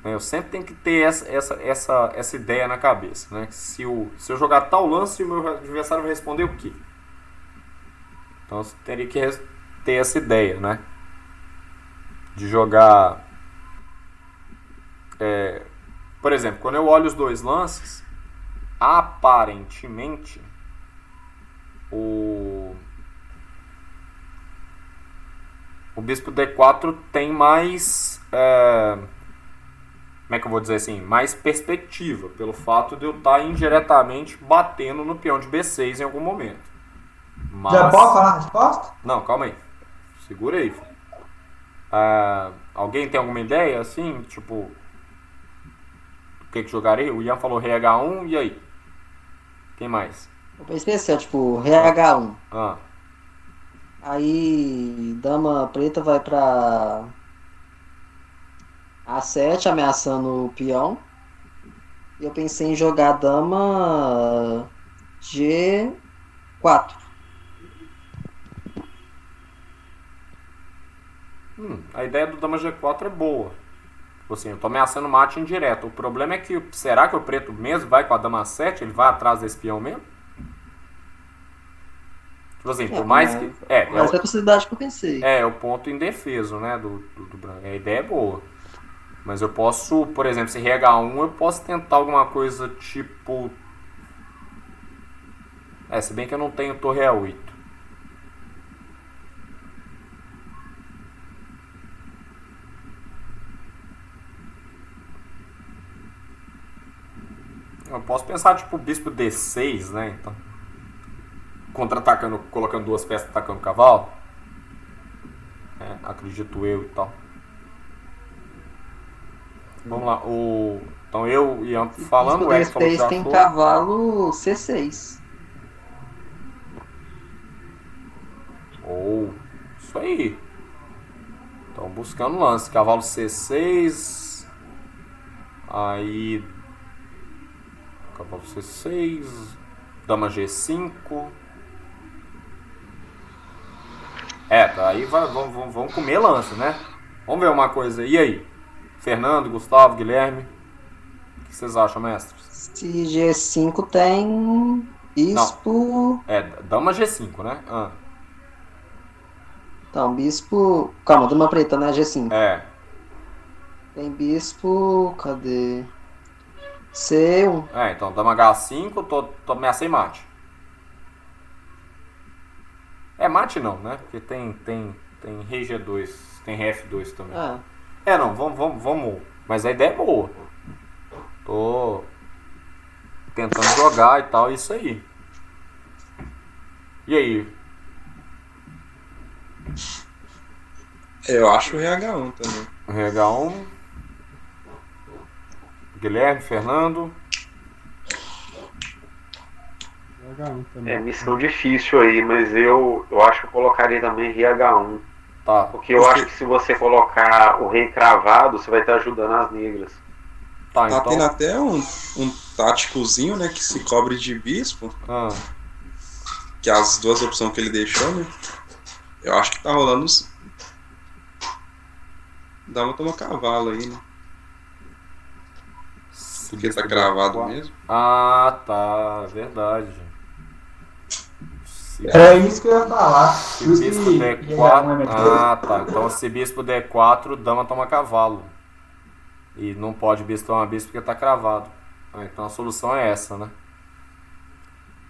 Eu sempre tenho que ter essa ideia na cabeça, né? Se eu jogar tal lance, o meu adversário vai responder o quê? Então eu teria que ter essa ideia, né? De jogar... por exemplo, quando eu olho os dois lances, aparentemente o bispo D4 tem mais... como é que eu vou dizer assim? Mais perspectiva, pelo fato de eu estar indiretamente batendo no peão de B6 em algum momento. Mas... Já pode falar a resposta? Não, calma aí. Segura aí, filho. Alguém tem alguma ideia, assim? Tipo, o que jogaria? O Ian falou RH1, e aí? Quem mais? Eu pensei assim, tipo, RH1. Ah, Aí, dama preta vai pra A7, ameaçando o peão. E eu pensei em jogar dama G4. a ideia do dama G4 é boa. Tipo assim, eu tô ameaçando mate indireto. O problema é que, será que o preto mesmo vai com a dama 7? Ele vai atrás desse peão mesmo? Tipo assim, por mais que... Essa é a possibilidade que eu pensei. É o ponto indefeso, né, do branco. A ideia é boa. Mas eu posso, por exemplo, se RH1, eu posso tentar alguma coisa tipo... se bem que eu não tenho torre A8. Eu posso pensar tipo bispo D6, né, então... Contra-atacando, colocando 2 peças atacando o cavalo. Acredito eu e tal. Vamos lá, Então eu e Ian falando, o Bispo Eric falou que D6 já tem foi. cavalo C6. Ou isso aí. Então buscando lance. Cavalo C6. Aí. Cavalo C6. Dama G5. Aí vamos comer lance, né? Vamos ver uma coisa. E aí? Fernando, Gustavo, Guilherme. O que vocês acham, mestres? Se G5 tem bispo. Dama G5, né? Então, bispo. Calma, dama preta, né? G5. Tem bispo. Cadê? C1. Então dama H5, tô ameacei mate. Mate não, né? Porque tem rei G2, tem rei F2 também. Não, vamos. Mas a ideia é boa. Tô tentando jogar e tal, isso aí. E aí? Eu acho o RH1 também. O RH1. Guilherme, Fernando. H1 também. Missão difícil aí, mas eu acho que eu colocaria também rei H1. Tá. Porque eu acho que se você colocar o rei cravado, você vai estar ajudando as negras. Tá, Tá então. tendo até um táticozinho, né, que se cobre de bispo, que é as duas opções que ele deixou, né? Eu acho que tá rolando os... Dá uma tomar cavalo aí, né? Porque tá gravado mesmo. Tá, verdade. Era isso que eu ia falar. Se bispo D4. Tá. Então se bispo D4, dama toma cavalo. E não pode bispo tomar bispo porque tá cravado. Então a solução é essa, né?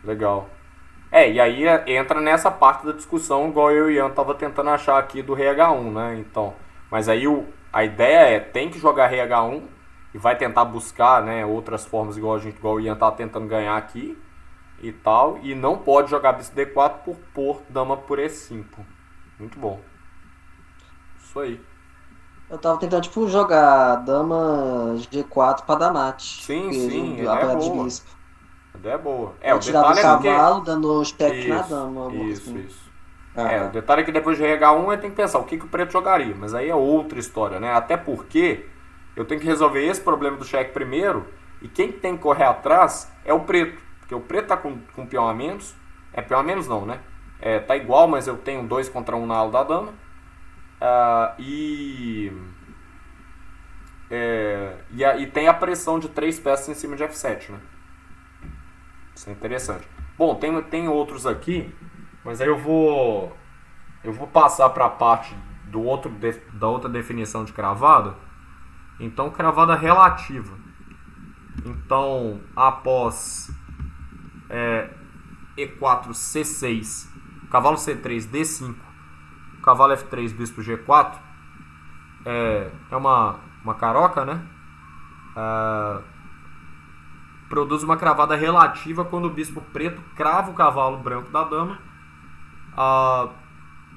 Legal. E aí entra nessa parte da discussão, igual eu e o Ian tava tentando achar aqui do rei H1, né? Então, mas aí a ideia tem que jogar rei H1 e vai tentar buscar, né, outras formas igual o Ian tá tentando ganhar aqui e tal, e não pode jogar bispo D4 por dama por E5. Muito bom. Isso aí. Eu tava tentando, jogar dama G4 pra dar mate. Sim, A é pedra de boa. bispo. A ideia é boa. Eu O tirava o detalhe é porque... cavalo, dando check na dama. Isso. O detalhe é que depois de RH1 eu tenho que pensar o que o preto jogaria, mas aí é outra história, né? Até porque eu tenho que resolver esse problema do cheque primeiro, e quem tem que correr atrás é o preto, porque o preto tá com peão a menos, peão a menos não, né? Tá igual, mas eu tenho 2 contra 1 na ala da dama, e tem a pressão de 3 peças em cima de F7, né? Isso é interessante. Bom, tem outros aqui, mas aí eu vou passar para a parte da outra definição de cravada. Então, cravada relativa. Então, após E4, C6, cavalo C3, D5, cavalo F3, bispo G4, é uma caroca, né? Produz uma cravada relativa quando o bispo preto crava o cavalo branco da dama.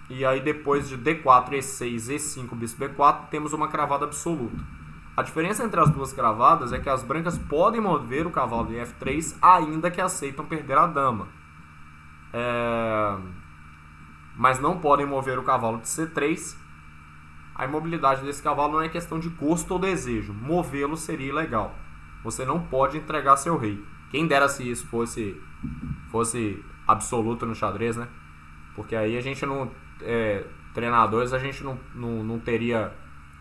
E aí depois de D4, E6, E5, bispo B4, temos uma cravada absoluta. A diferença entre as duas cravadas é que as brancas podem mover o cavalo de F3 ainda que aceitam perder a dama. Mas não podem mover o cavalo de C3. A imobilidade desse cavalo não é questão de gosto ou desejo. Movê-lo seria ilegal. Você não pode entregar seu rei. Quem dera se isso fosse absoluto no xadrez, né? Porque aí a gente não... treinadores, a gente não teria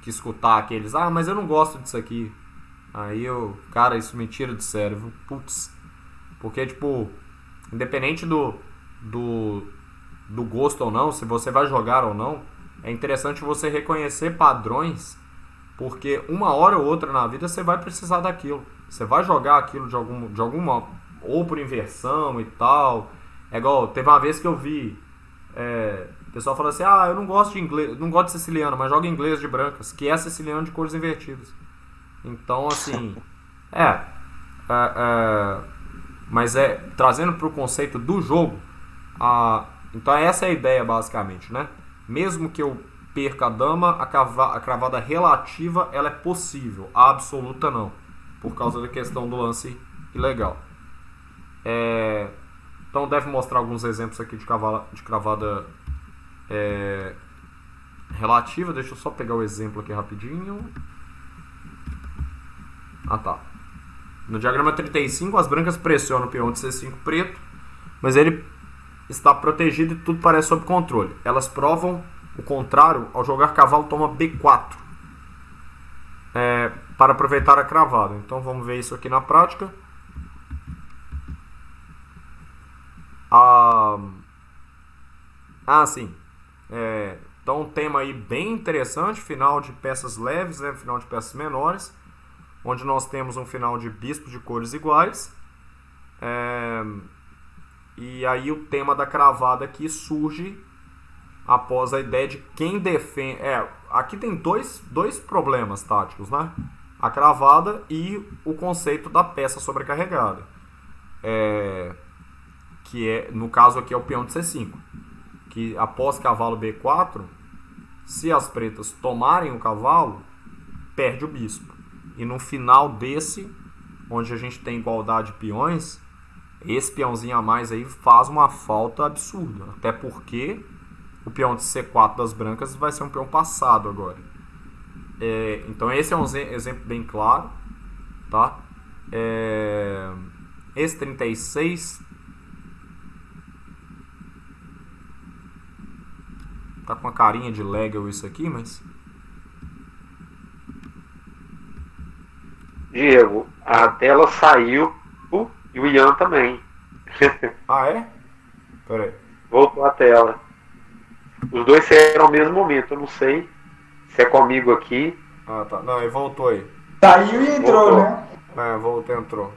que escutar aqueles... mas eu não gosto disso aqui. Aí cara, isso me tira do sério. Putz. Porque, independente do gosto ou não, se você vai jogar ou não, é interessante você reconhecer padrões, porque uma hora ou outra na vida você vai precisar daquilo. Você vai jogar aquilo de alguma... ou por inversão e tal. É igual, teve uma vez que eu vi... o pessoal falou assim, eu não gosto de inglês, não gosto de siciliano, mas joga inglês de brancas, que é siciliano de cores invertidas. Então, assim, mas trazendo para o conceito do jogo, então essa é a ideia basicamente, né? Mesmo que eu perca a dama, a cravada relativa ela é possível, a absoluta não. por causa da questão do lance ilegal. Então deve mostrar alguns exemplos aqui de cravada relativa. Deixa eu só pegar o exemplo aqui rapidinho. Tá. No diagrama 35, as brancas pressionam o peão de C5 preto, mas ele está protegido e tudo parece sob controle. Elas provam o contrário ao jogar cavalo toma B4 para aproveitar a cravada. Então vamos ver isso aqui na prática. Sim. Então um tema aí bem interessante, final de peças leves, final de peças menores, onde nós temos um final de bispo de cores iguais. E aí o tema da cravada aqui surge após a ideia de quem defende. Aqui tem dois problemas táticos, né? A cravada e o conceito da peça sobrecarregada. Que no caso aqui é o peão de C5. Que após cavalo B4, se as pretas tomarem o cavalo, perde o bispo. E no final desse, onde a gente tem igualdade de peões, esse peãozinho a mais aí faz uma falta absurda. Até porque o peão de C4 das brancas vai ser um peão passado agora. Então esse é um exemplo bem claro. Tá? Esse 36 tá com uma carinha de legal isso aqui, mas... Diego, a tela saiu e o Ian também. É? Pera aí. Voltou a tela. Os dois saíram ao mesmo momento. Eu não sei se é comigo aqui. Tá. Não, ele voltou aí. Saiu e entrou, Voltou. né? Voltou e entrou.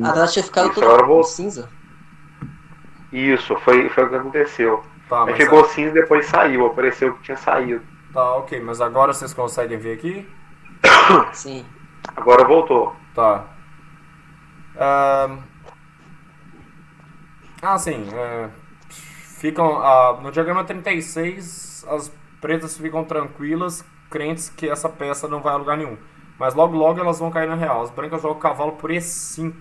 A tela tinha ficado Isso, agora eu vou- toda cinza. Isso, foi o que aconteceu. Tá, Aí mas ficou cinza e depois saiu. Apareceu que tinha saído. tá, ok. Mas agora vocês conseguem ver aqui? Sim. Agora voltou. Tá. Sim. Ficam, no diagrama 36, as pretas ficam tranquilas, crentes que essa peça não vai a lugar nenhum. Mas logo logo elas vão cair na real. As brancas jogam o cavalo por E5.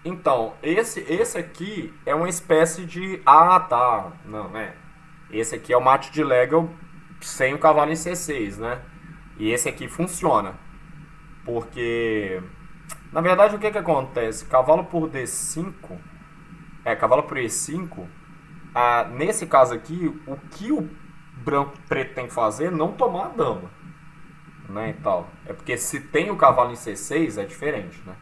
Então, esse aqui é uma espécie de... tá. Não, né? Esse aqui é o mate de legal sem o cavalo em C6, né? E esse aqui funciona. Porque... Na verdade, o que acontece? Cavalo por D5... cavalo por E5... nesse caso aqui, o que o branco preto tem que fazer é não tomar a dama. Né, e tal. É porque se tem o cavalo em C6, é diferente, né?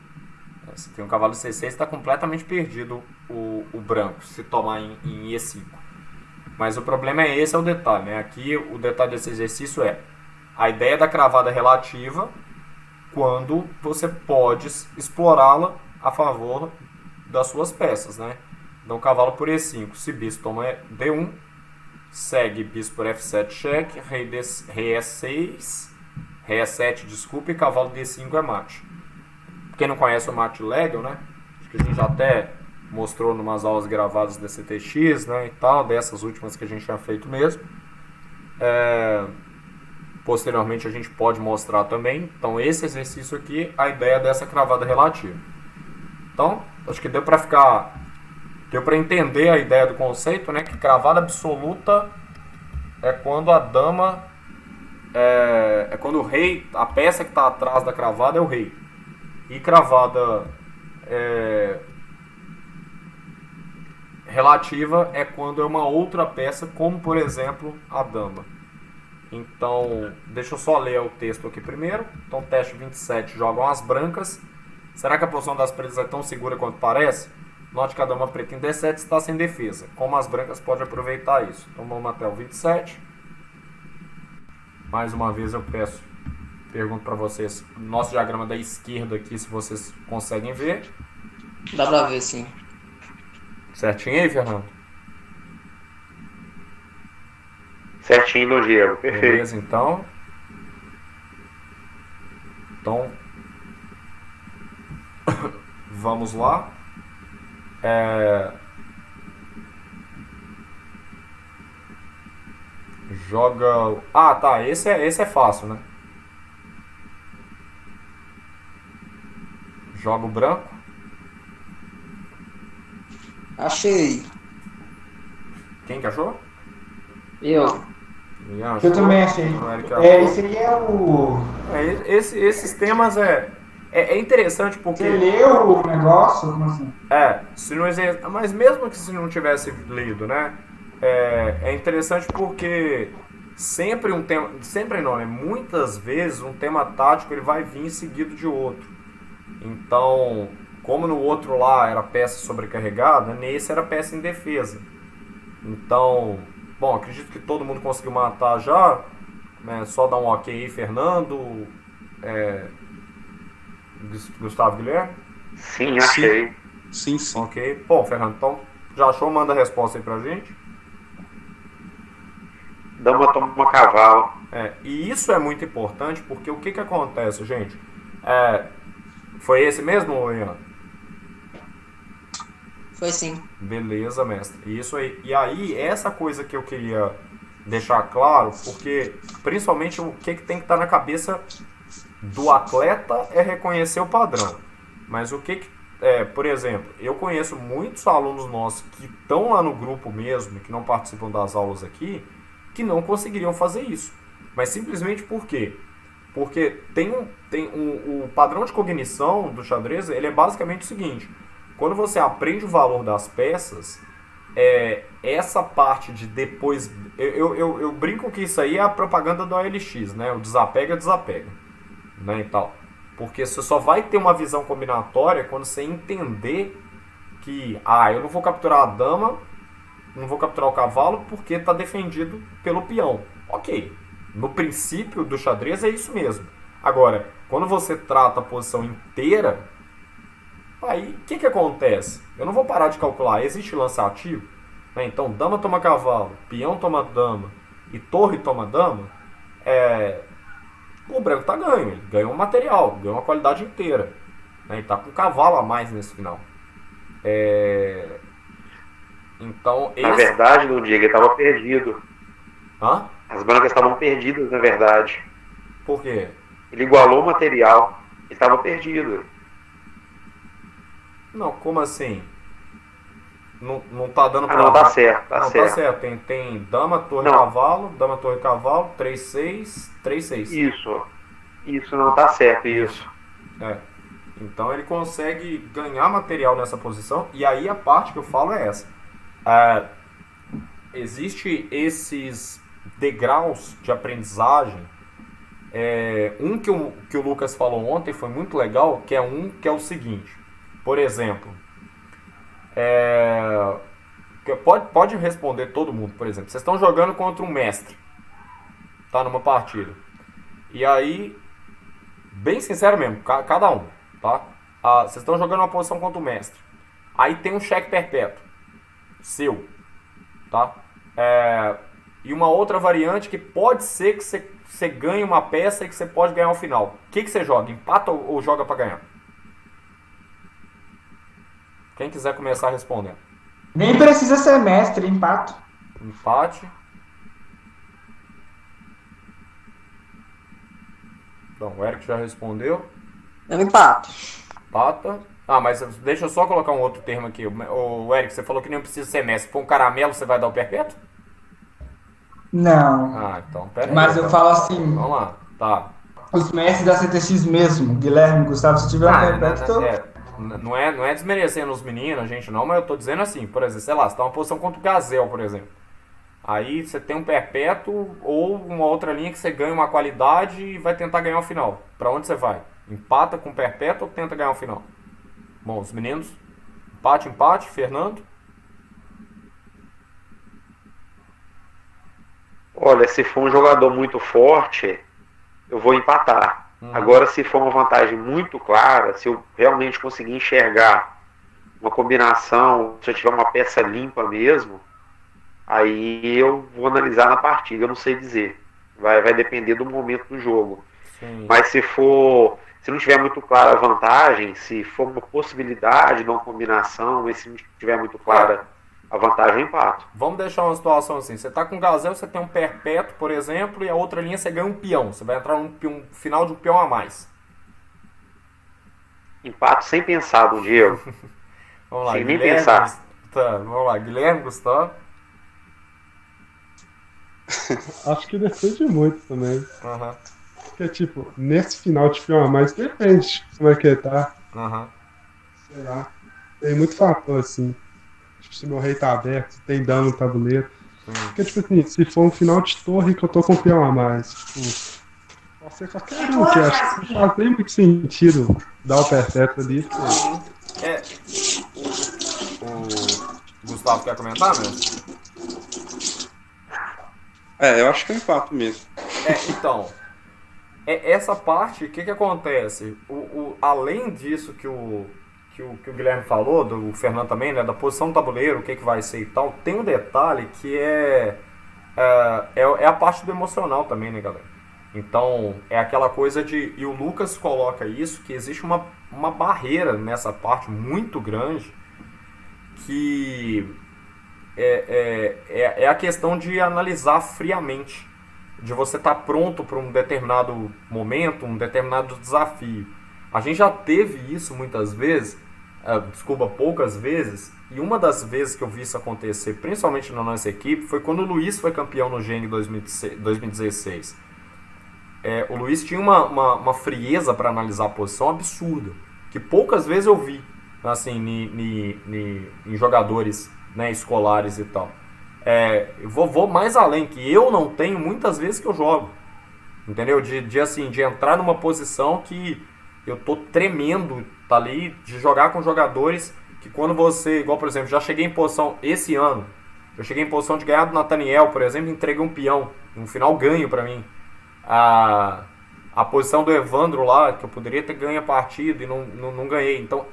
Se tem um cavalo em C6, está completamente perdido o branco, se tomar em E5. Mas o problema esse é o detalhe, né? Aqui o detalhe desse exercício é a ideia da cravada relativa quando você pode explorá-la a favor das suas peças, né? Então cavalo por E5, se bispo toma D1, segue bispo por F7 cheque, rei E6, rei E7, desculpa, e cavalo D5 é mate. Quem não conhece o mate legal, né? Acho que a gente já até mostrou em umas aulas gravadas da CTX, né? E tal, dessas últimas que a gente tinha feito mesmo. Posteriormente a gente pode mostrar também. Então esse exercício aqui, a ideia dessa cravada relativa. Então, acho que deu para entender a ideia do conceito, né? Que cravada absoluta é quando a dama... É quando o rei... A peça que está atrás da cravada é o rei. E cravada relativa é quando é uma outra peça, como por exemplo a dama. Então, deixa eu só ler o texto aqui primeiro. Então, teste 27, jogam as brancas. Será que a posição das pretas é tão segura quanto parece? Note que a dama preta em D7 está sem defesa. Como as brancas podem aproveitar isso? Então, vamos até o 27. Mais uma vez eu pergunto para vocês, nosso diagrama da esquerda aqui, se vocês conseguem ver. Dá pra ver, sim. Certinho aí, Fernando? Certinho no Diego, perfeito. Beleza, então. Vamos lá. Joga... tá, esse é fácil, né? Joga o branco. Achei. Quem que achou? Eu. Ninguém achou? Eu também achei. O Eric achou. Esse aí é o. Esses temas é interessante porque... Você leu o negócio? Como assim? Se não existe, mas mesmo que se não tivesse lido, né? É interessante porque sempre um tema, sempre não, né? Muitas vezes um tema tático ele vai vir seguido de outro. Então, como no outro lá era peça sobrecarregada, nesse era peça em defesa. Então, bom, acredito que todo mundo conseguiu matar já. Né? Só dar um ok aí, Fernando. Gustavo Guilherme? Sim, achei. Sim. Ok. Bom, Fernando, então já achou? Manda a resposta aí pra gente. Dama toma cavalo. E isso é muito importante porque o que acontece, gente? Foi esse mesmo, Ian? Foi sim. Beleza, mestre. Isso aí. E aí, essa coisa que eu queria deixar claro, porque principalmente o que tem que estar na cabeça do atleta é reconhecer o padrão. Mas o que por exemplo, eu conheço muitos alunos nossos que estão lá no grupo mesmo, que não participam das aulas aqui, que não conseguiriam fazer isso. Mas simplesmente por quê? Porque o padrão de cognição do xadrez, ele é basicamente o seguinte: quando você aprende o valor das peças, essa parte de depois... Eu brinco que isso aí é a propaganda do OLX, né? O desapega, né, e tal. Porque você só vai ter uma visão combinatória quando você entender que eu não vou capturar a dama, não vou capturar o cavalo porque está defendido pelo peão. Ok, no princípio do xadrez é isso mesmo. Agora, quando você trata a posição inteira, aí o que acontece? Eu não vou parar de calcular, existe lance ativo, né? Então dama toma cavalo, peão toma dama e torre toma dama, o branco tá ganho, ele ganhou um material, ganhou uma qualidade inteira, né? Ele tá com um cavalo a mais nesse final. Então, Na verdade, não diga, ele estava perdido. Hã? As brancas estavam perdidas, na verdade. Por quê? Ele igualou o material, ele estava perdido. Não, como assim? Não tá dando pra... Não, tá certo, tá Não, certo. tá certo. Tem dama, torre, Não. cavalo, dama, torre, cavalo, 3-6, 3-6. Isso não tá certo, isso. Então ele consegue ganhar material nessa posição. E aí a parte que eu falo é essa. Existe esses degraus de aprendizagem. Um que o Lucas falou ontem foi muito legal, que é o seguinte. Por exemplo, pode responder todo mundo, por exemplo. Vocês estão jogando contra um mestre, tá, numa partida. E aí, bem sincero mesmo, cada um, tá? Vocês estão jogando uma posição contra o mestre. Aí tem um cheque perpétuo seu, tá? E uma outra variante que pode ser que você ganhe uma peça e que você pode ganhar o final. O que você joga? Empata ou joga pra ganhar? Quem quiser começar respondendo. Nem precisa ser mestre, empato. Empate. Então, o Eric já respondeu. Eu empato. Empata. Mas deixa eu só colocar um outro termo aqui. O Eric, você falou que nem precisa ser mestre. Se for um caramelo, você vai dar o perpétuo? Não. Então, pera aí. Mas eu falo assim, Vamos lá, tá. os mestres da CTX mesmo, Guilherme, Gustavo, se tiver um perpétuo, Não é desmerecendo os meninos, gente, não, mas eu tô dizendo assim, por exemplo, sei lá, você tá uma posição contra o Gazel, por exemplo. Aí você tem um perpétuo ou uma outra linha que você ganha uma qualidade e vai tentar ganhar o final. Pra onde você vai? Empata com o perpétuo ou tenta ganhar o final? Bom, os meninos, empate, Fernando. Olha, se for um jogador muito forte, eu vou empatar. Agora, se for uma vantagem muito clara, se eu realmente conseguir enxergar uma combinação, se eu tiver uma peça limpa mesmo, aí eu vou analisar na partida, eu não sei dizer. Vai depender do momento do jogo. Sim. Mas se não tiver muito clara a vantagem, se for uma possibilidade de uma combinação, e se não tiver muito clara a vantagem, eu empato. Vamos deixar uma situação assim. Você tá com o Gazel, você tem um perpétuo, por exemplo, e a outra linha você ganha um peão. Você vai entrar no final de um peão a mais. Empato sem pensar, Dom Diego. Vamos lá, Sem nem Guilherme, pensar. Tá, vamos lá, Guilherme, Gustavo. Acho que depende muito também. Aham, Porque, tipo, nesse final de filme a mais, depende como é que tá. aham. Sei lá. Tem muito fator, assim. Tipo, se meu rei tá aberto, se tem dano no tabuleiro. Porque, tipo assim, se for um final de torre que eu tô com o peão a mais, tipo, pode ser qualquer um, que acho que não faz nem muito sentido dar o perpétuo ali. Porque... É, o Gustavo quer comentar mesmo? Eu acho que é um empato mesmo. Então, essa parte, o que acontece? Além disso que o Guilherme falou, do Fernando também, né, da posição do tabuleiro, o que vai ser e tal, tem um detalhe que é a parte do emocional também, né, galera? Então, é aquela coisa de... E o Lucas coloca isso, que existe uma barreira nessa parte muito grande, que é a questão de analisar friamente, de você estar pronto para um determinado momento, um determinado desafio. A gente já teve isso muitas vezes, poucas vezes, e uma das vezes que eu vi isso acontecer, principalmente na nossa equipe, foi quando o Luiz foi campeão no GENG 2016. O Luiz tinha uma frieza para analisar a posição absurda, que poucas vezes eu vi assim, em jogadores, né, escolares e tal. Eu vou mais além, que eu não tenho muitas vezes que eu jogo, entendeu? De entrar numa posição que eu tô tremendo, tá ali, de jogar com jogadores que quando você, igual por exemplo, já cheguei em posição esse ano, eu cheguei em posição de ganhar do Nathaniel, por exemplo, entreguei um peão, um final ganho pra mim. A posição do Evandro lá, que eu poderia ter ganho a partida e não ganhei. Então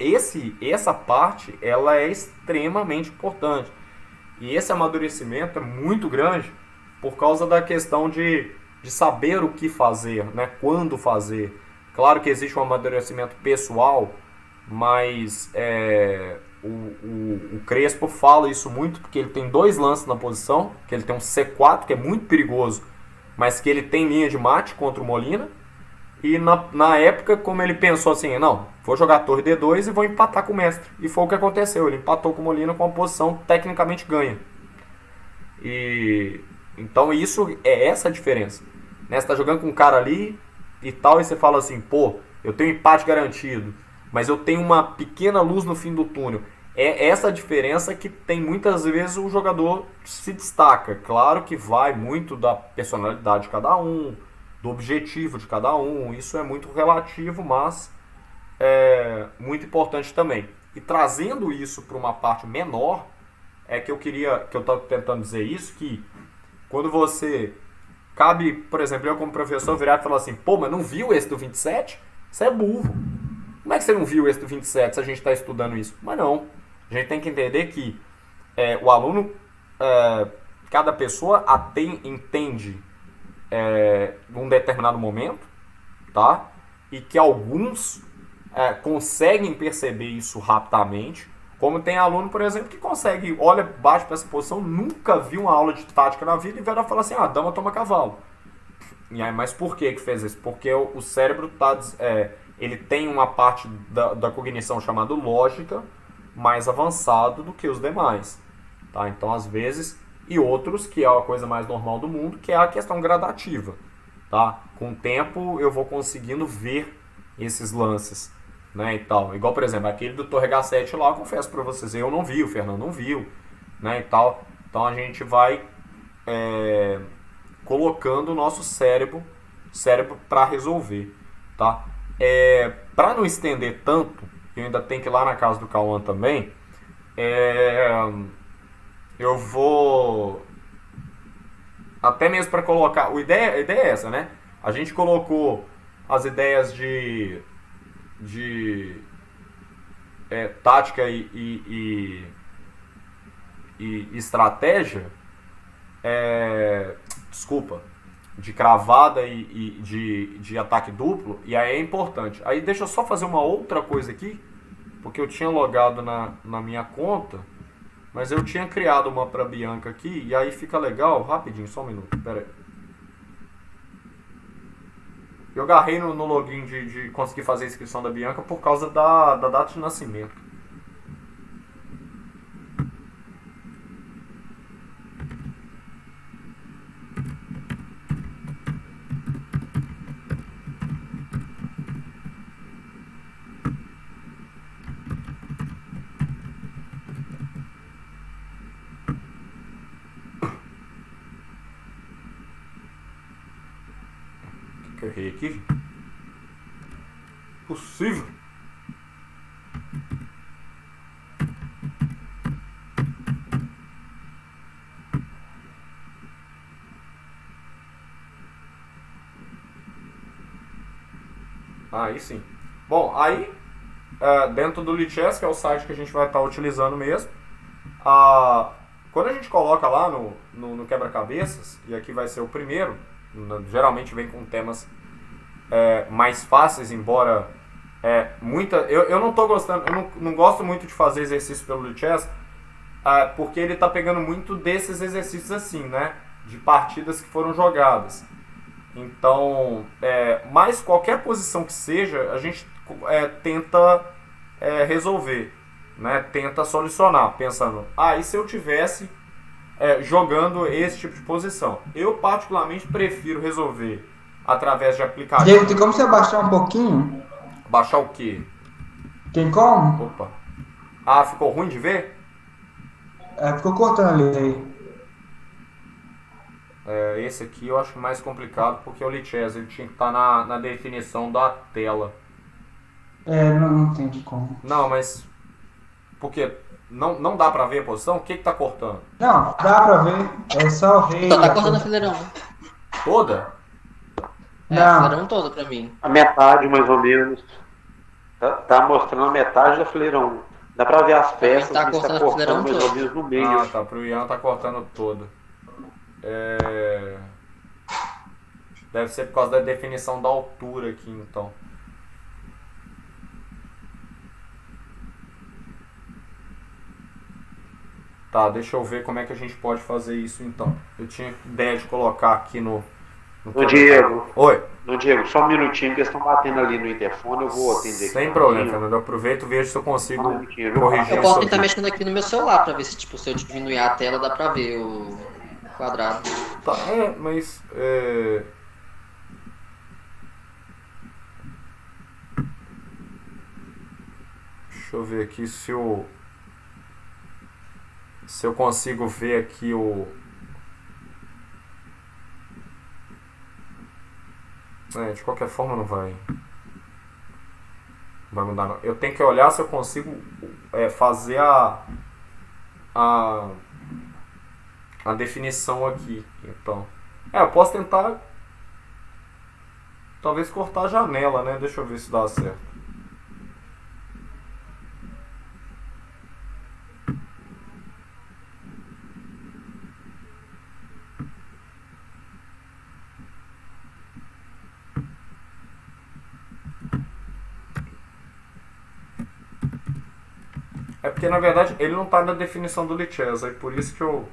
essa parte, ela é extremamente importante. E esse amadurecimento é muito grande por causa da questão de saber o que fazer, né? Quando fazer. Claro que existe um amadurecimento pessoal, mas o Crespo fala isso muito porque ele tem 2 lances na posição, que ele tem um C4, que é muito perigoso, mas que ele tem linha de mate contra o Molina. E na época, como ele pensou assim, não, vou jogar torre D2 e vou empatar com o mestre. E foi o que aconteceu, ele empatou com o Molina com uma posição tecnicamente ganha. E então isso é essa a diferença, né? Você tá jogando com um cara ali e tal, e você fala assim, pô, eu tenho empate garantido, mas eu tenho uma pequena luz no fim do túnel. É essa a diferença que tem muitas vezes o jogador se destaca. Claro que vai muito da personalidade de cada um, do objetivo de cada um, isso é muito relativo, mas é muito importante também. E trazendo isso para uma parte menor, que eu estava tentando dizer isso, que quando você cabe, por exemplo, eu como professor virar e falar assim, pô, mas não viu esse do 27? Você é burro. Como é que você não viu esse do 27 se a gente está estudando isso? Mas não, a gente tem que entender que o aluno, cada pessoa entende num determinado momento, tá? E que alguns conseguem perceber isso rapidamente, como tem aluno, por exemplo, que consegue, olha, bate para essa posição, nunca viu uma aula de tática na vida e vai lá falar assim, dama toma cavalo. E aí, mas por que fez isso? Porque o cérebro ele tem uma parte da cognição chamada lógica mais avançado do que os demais, tá? Então, às vezes, e outros, que é a coisa mais normal do mundo, que é a questão gradativa, tá? Com o tempo eu vou conseguindo ver esses lances, né, e tal. Igual, por exemplo, aquele do Torre H7 lá, eu confesso pra vocês, eu não vi, o Fernando não viu, né, e tal. Então a gente vai colocando o nosso cérebro para resolver, tá? Para não estender tanto, eu ainda tenho que ir lá na casa do Cauã também, eu vou até mesmo para colocar, a ideia é essa, né? A gente colocou as ideias de tática e estratégia, de cravada e de ataque duplo, e aí é importante. Aí deixa eu só fazer uma outra coisa aqui, porque eu tinha logado na minha conta, mas eu tinha criado uma para Bianca aqui, e aí fica legal, rapidinho, só um minuto, pera aí. Eu agarrei no login de conseguir fazer a inscrição da Bianca por causa da data de nascimento. Que eu errei aqui? Possível. Aí sim. Bom, aí dentro do Lichess, que é o site que a gente vai estar utilizando mesmo, quando a gente coloca lá no quebra-cabeças, e aqui vai ser o primeiro, geralmente vem com temas mais fáceis, embora eu não tô gostando, eu não gosto muito de fazer exercício pelo Lichess, porque ele tá pegando muito desses exercícios assim, né, de partidas que foram jogadas. Então, mas qualquer posição que seja, a gente tenta resolver, né, tenta solucionar, pensando, e se eu tivesse jogando esse tipo de posição? Eu particularmente prefiro resolver através de aplicativo. Diego, tem como você abaixar um pouquinho? Baixar o quê? Tem como? Opa. Ficou ruim de ver? Ficou cortando ali. Esse aqui eu acho mais complicado porque o Lichess ele tinha que estar na definição da tela. Não tem como. Não, mas porque não dá pra ver a posição? O que tá cortando? Não, dá pra ver. É só o rei. Só tá cortando a fileirão. Toda? A Não. fileirão toda pra mim. A metade, mais ou menos. Tá mostrando a metade da fileirão. Dá pra ver as peças tá que está cortando a fileirão cortando mais ou toda. menos no meio. Tá, pro Ian tá cortando toda. Deve ser por causa da definição da altura aqui, então. Tá, deixa eu ver como é que a gente pode fazer isso, então. Eu tinha ideia de colocar aqui no Diego. Oi. No Diego, só um minutinho, que eles estão batendo ali no interfone, eu vou atender aqui. Sem problema, Fernando. Eu aproveito e vejo se eu consigo corrigir Eu isso posso aqui. tentar mexendo aqui no meu celular pra ver se, se eu diminuir a tela dá pra ver o quadrado. Tá, mas... Deixa eu ver aqui se eu consigo ver aqui de qualquer forma não vai mudar não. Eu tenho que olhar se eu consigo fazer a definição aqui. Então, eu posso tentar talvez cortar a janela, né? Deixa eu ver se dá certo. Porque na verdade ele não está na definição do Lichess, é por isso que eu...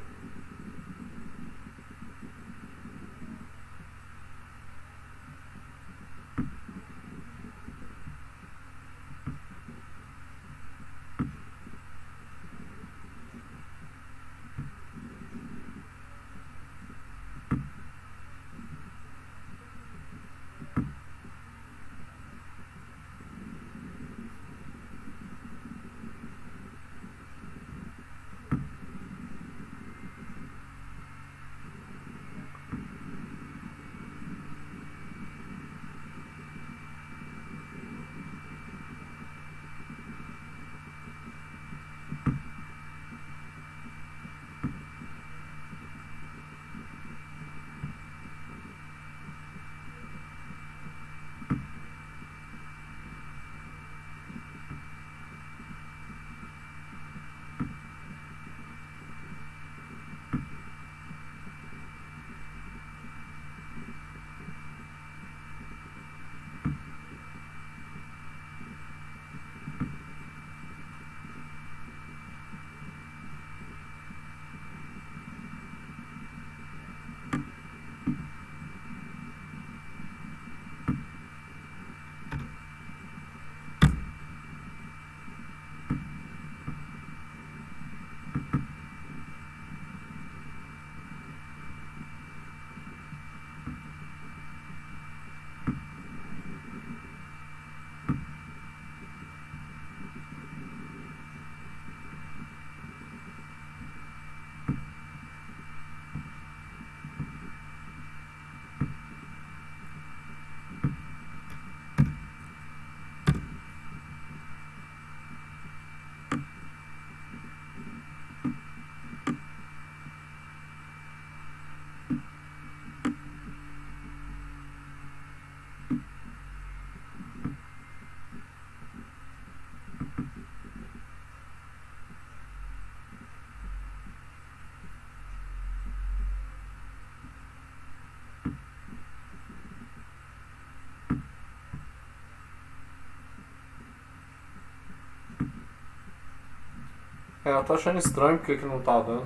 Eu tô achando estranho porque que não tá dando.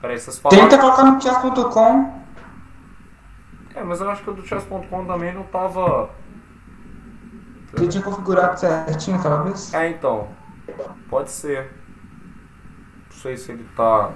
Peraí, vocês falaram... Tenta colocar no chess.com. mas eu acho que o do chess.com também não tava... Você tinha configurado certinho aquela vez? Então. Pode ser. Não sei se ele tá...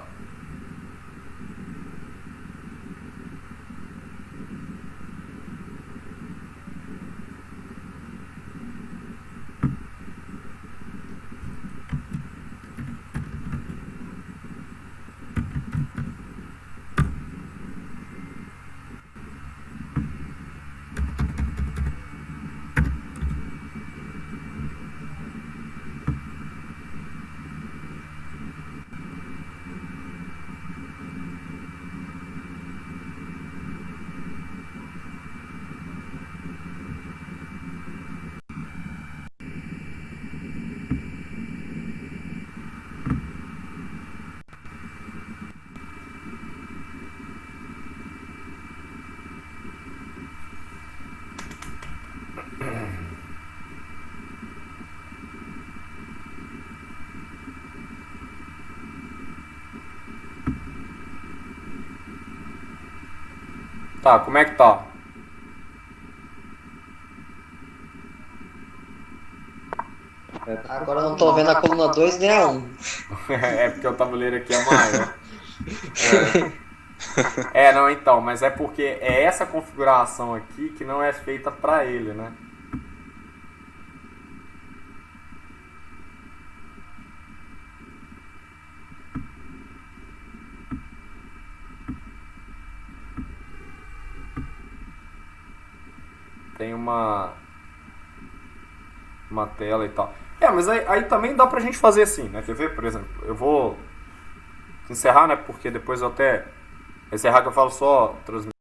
Tá, como é que tá? Agora eu não tô vendo a coluna 2 nem a 1. É porque o tabuleiro aqui é maior. Não, então, mas é porque é essa configuração aqui que não é feita pra ele, né? Tem uma tela e tal. Mas aí também dá pra gente fazer assim, né? Quer ver? Por exemplo, eu vou encerrar, né? Porque depois eu até encerrar que eu falo só transmitir.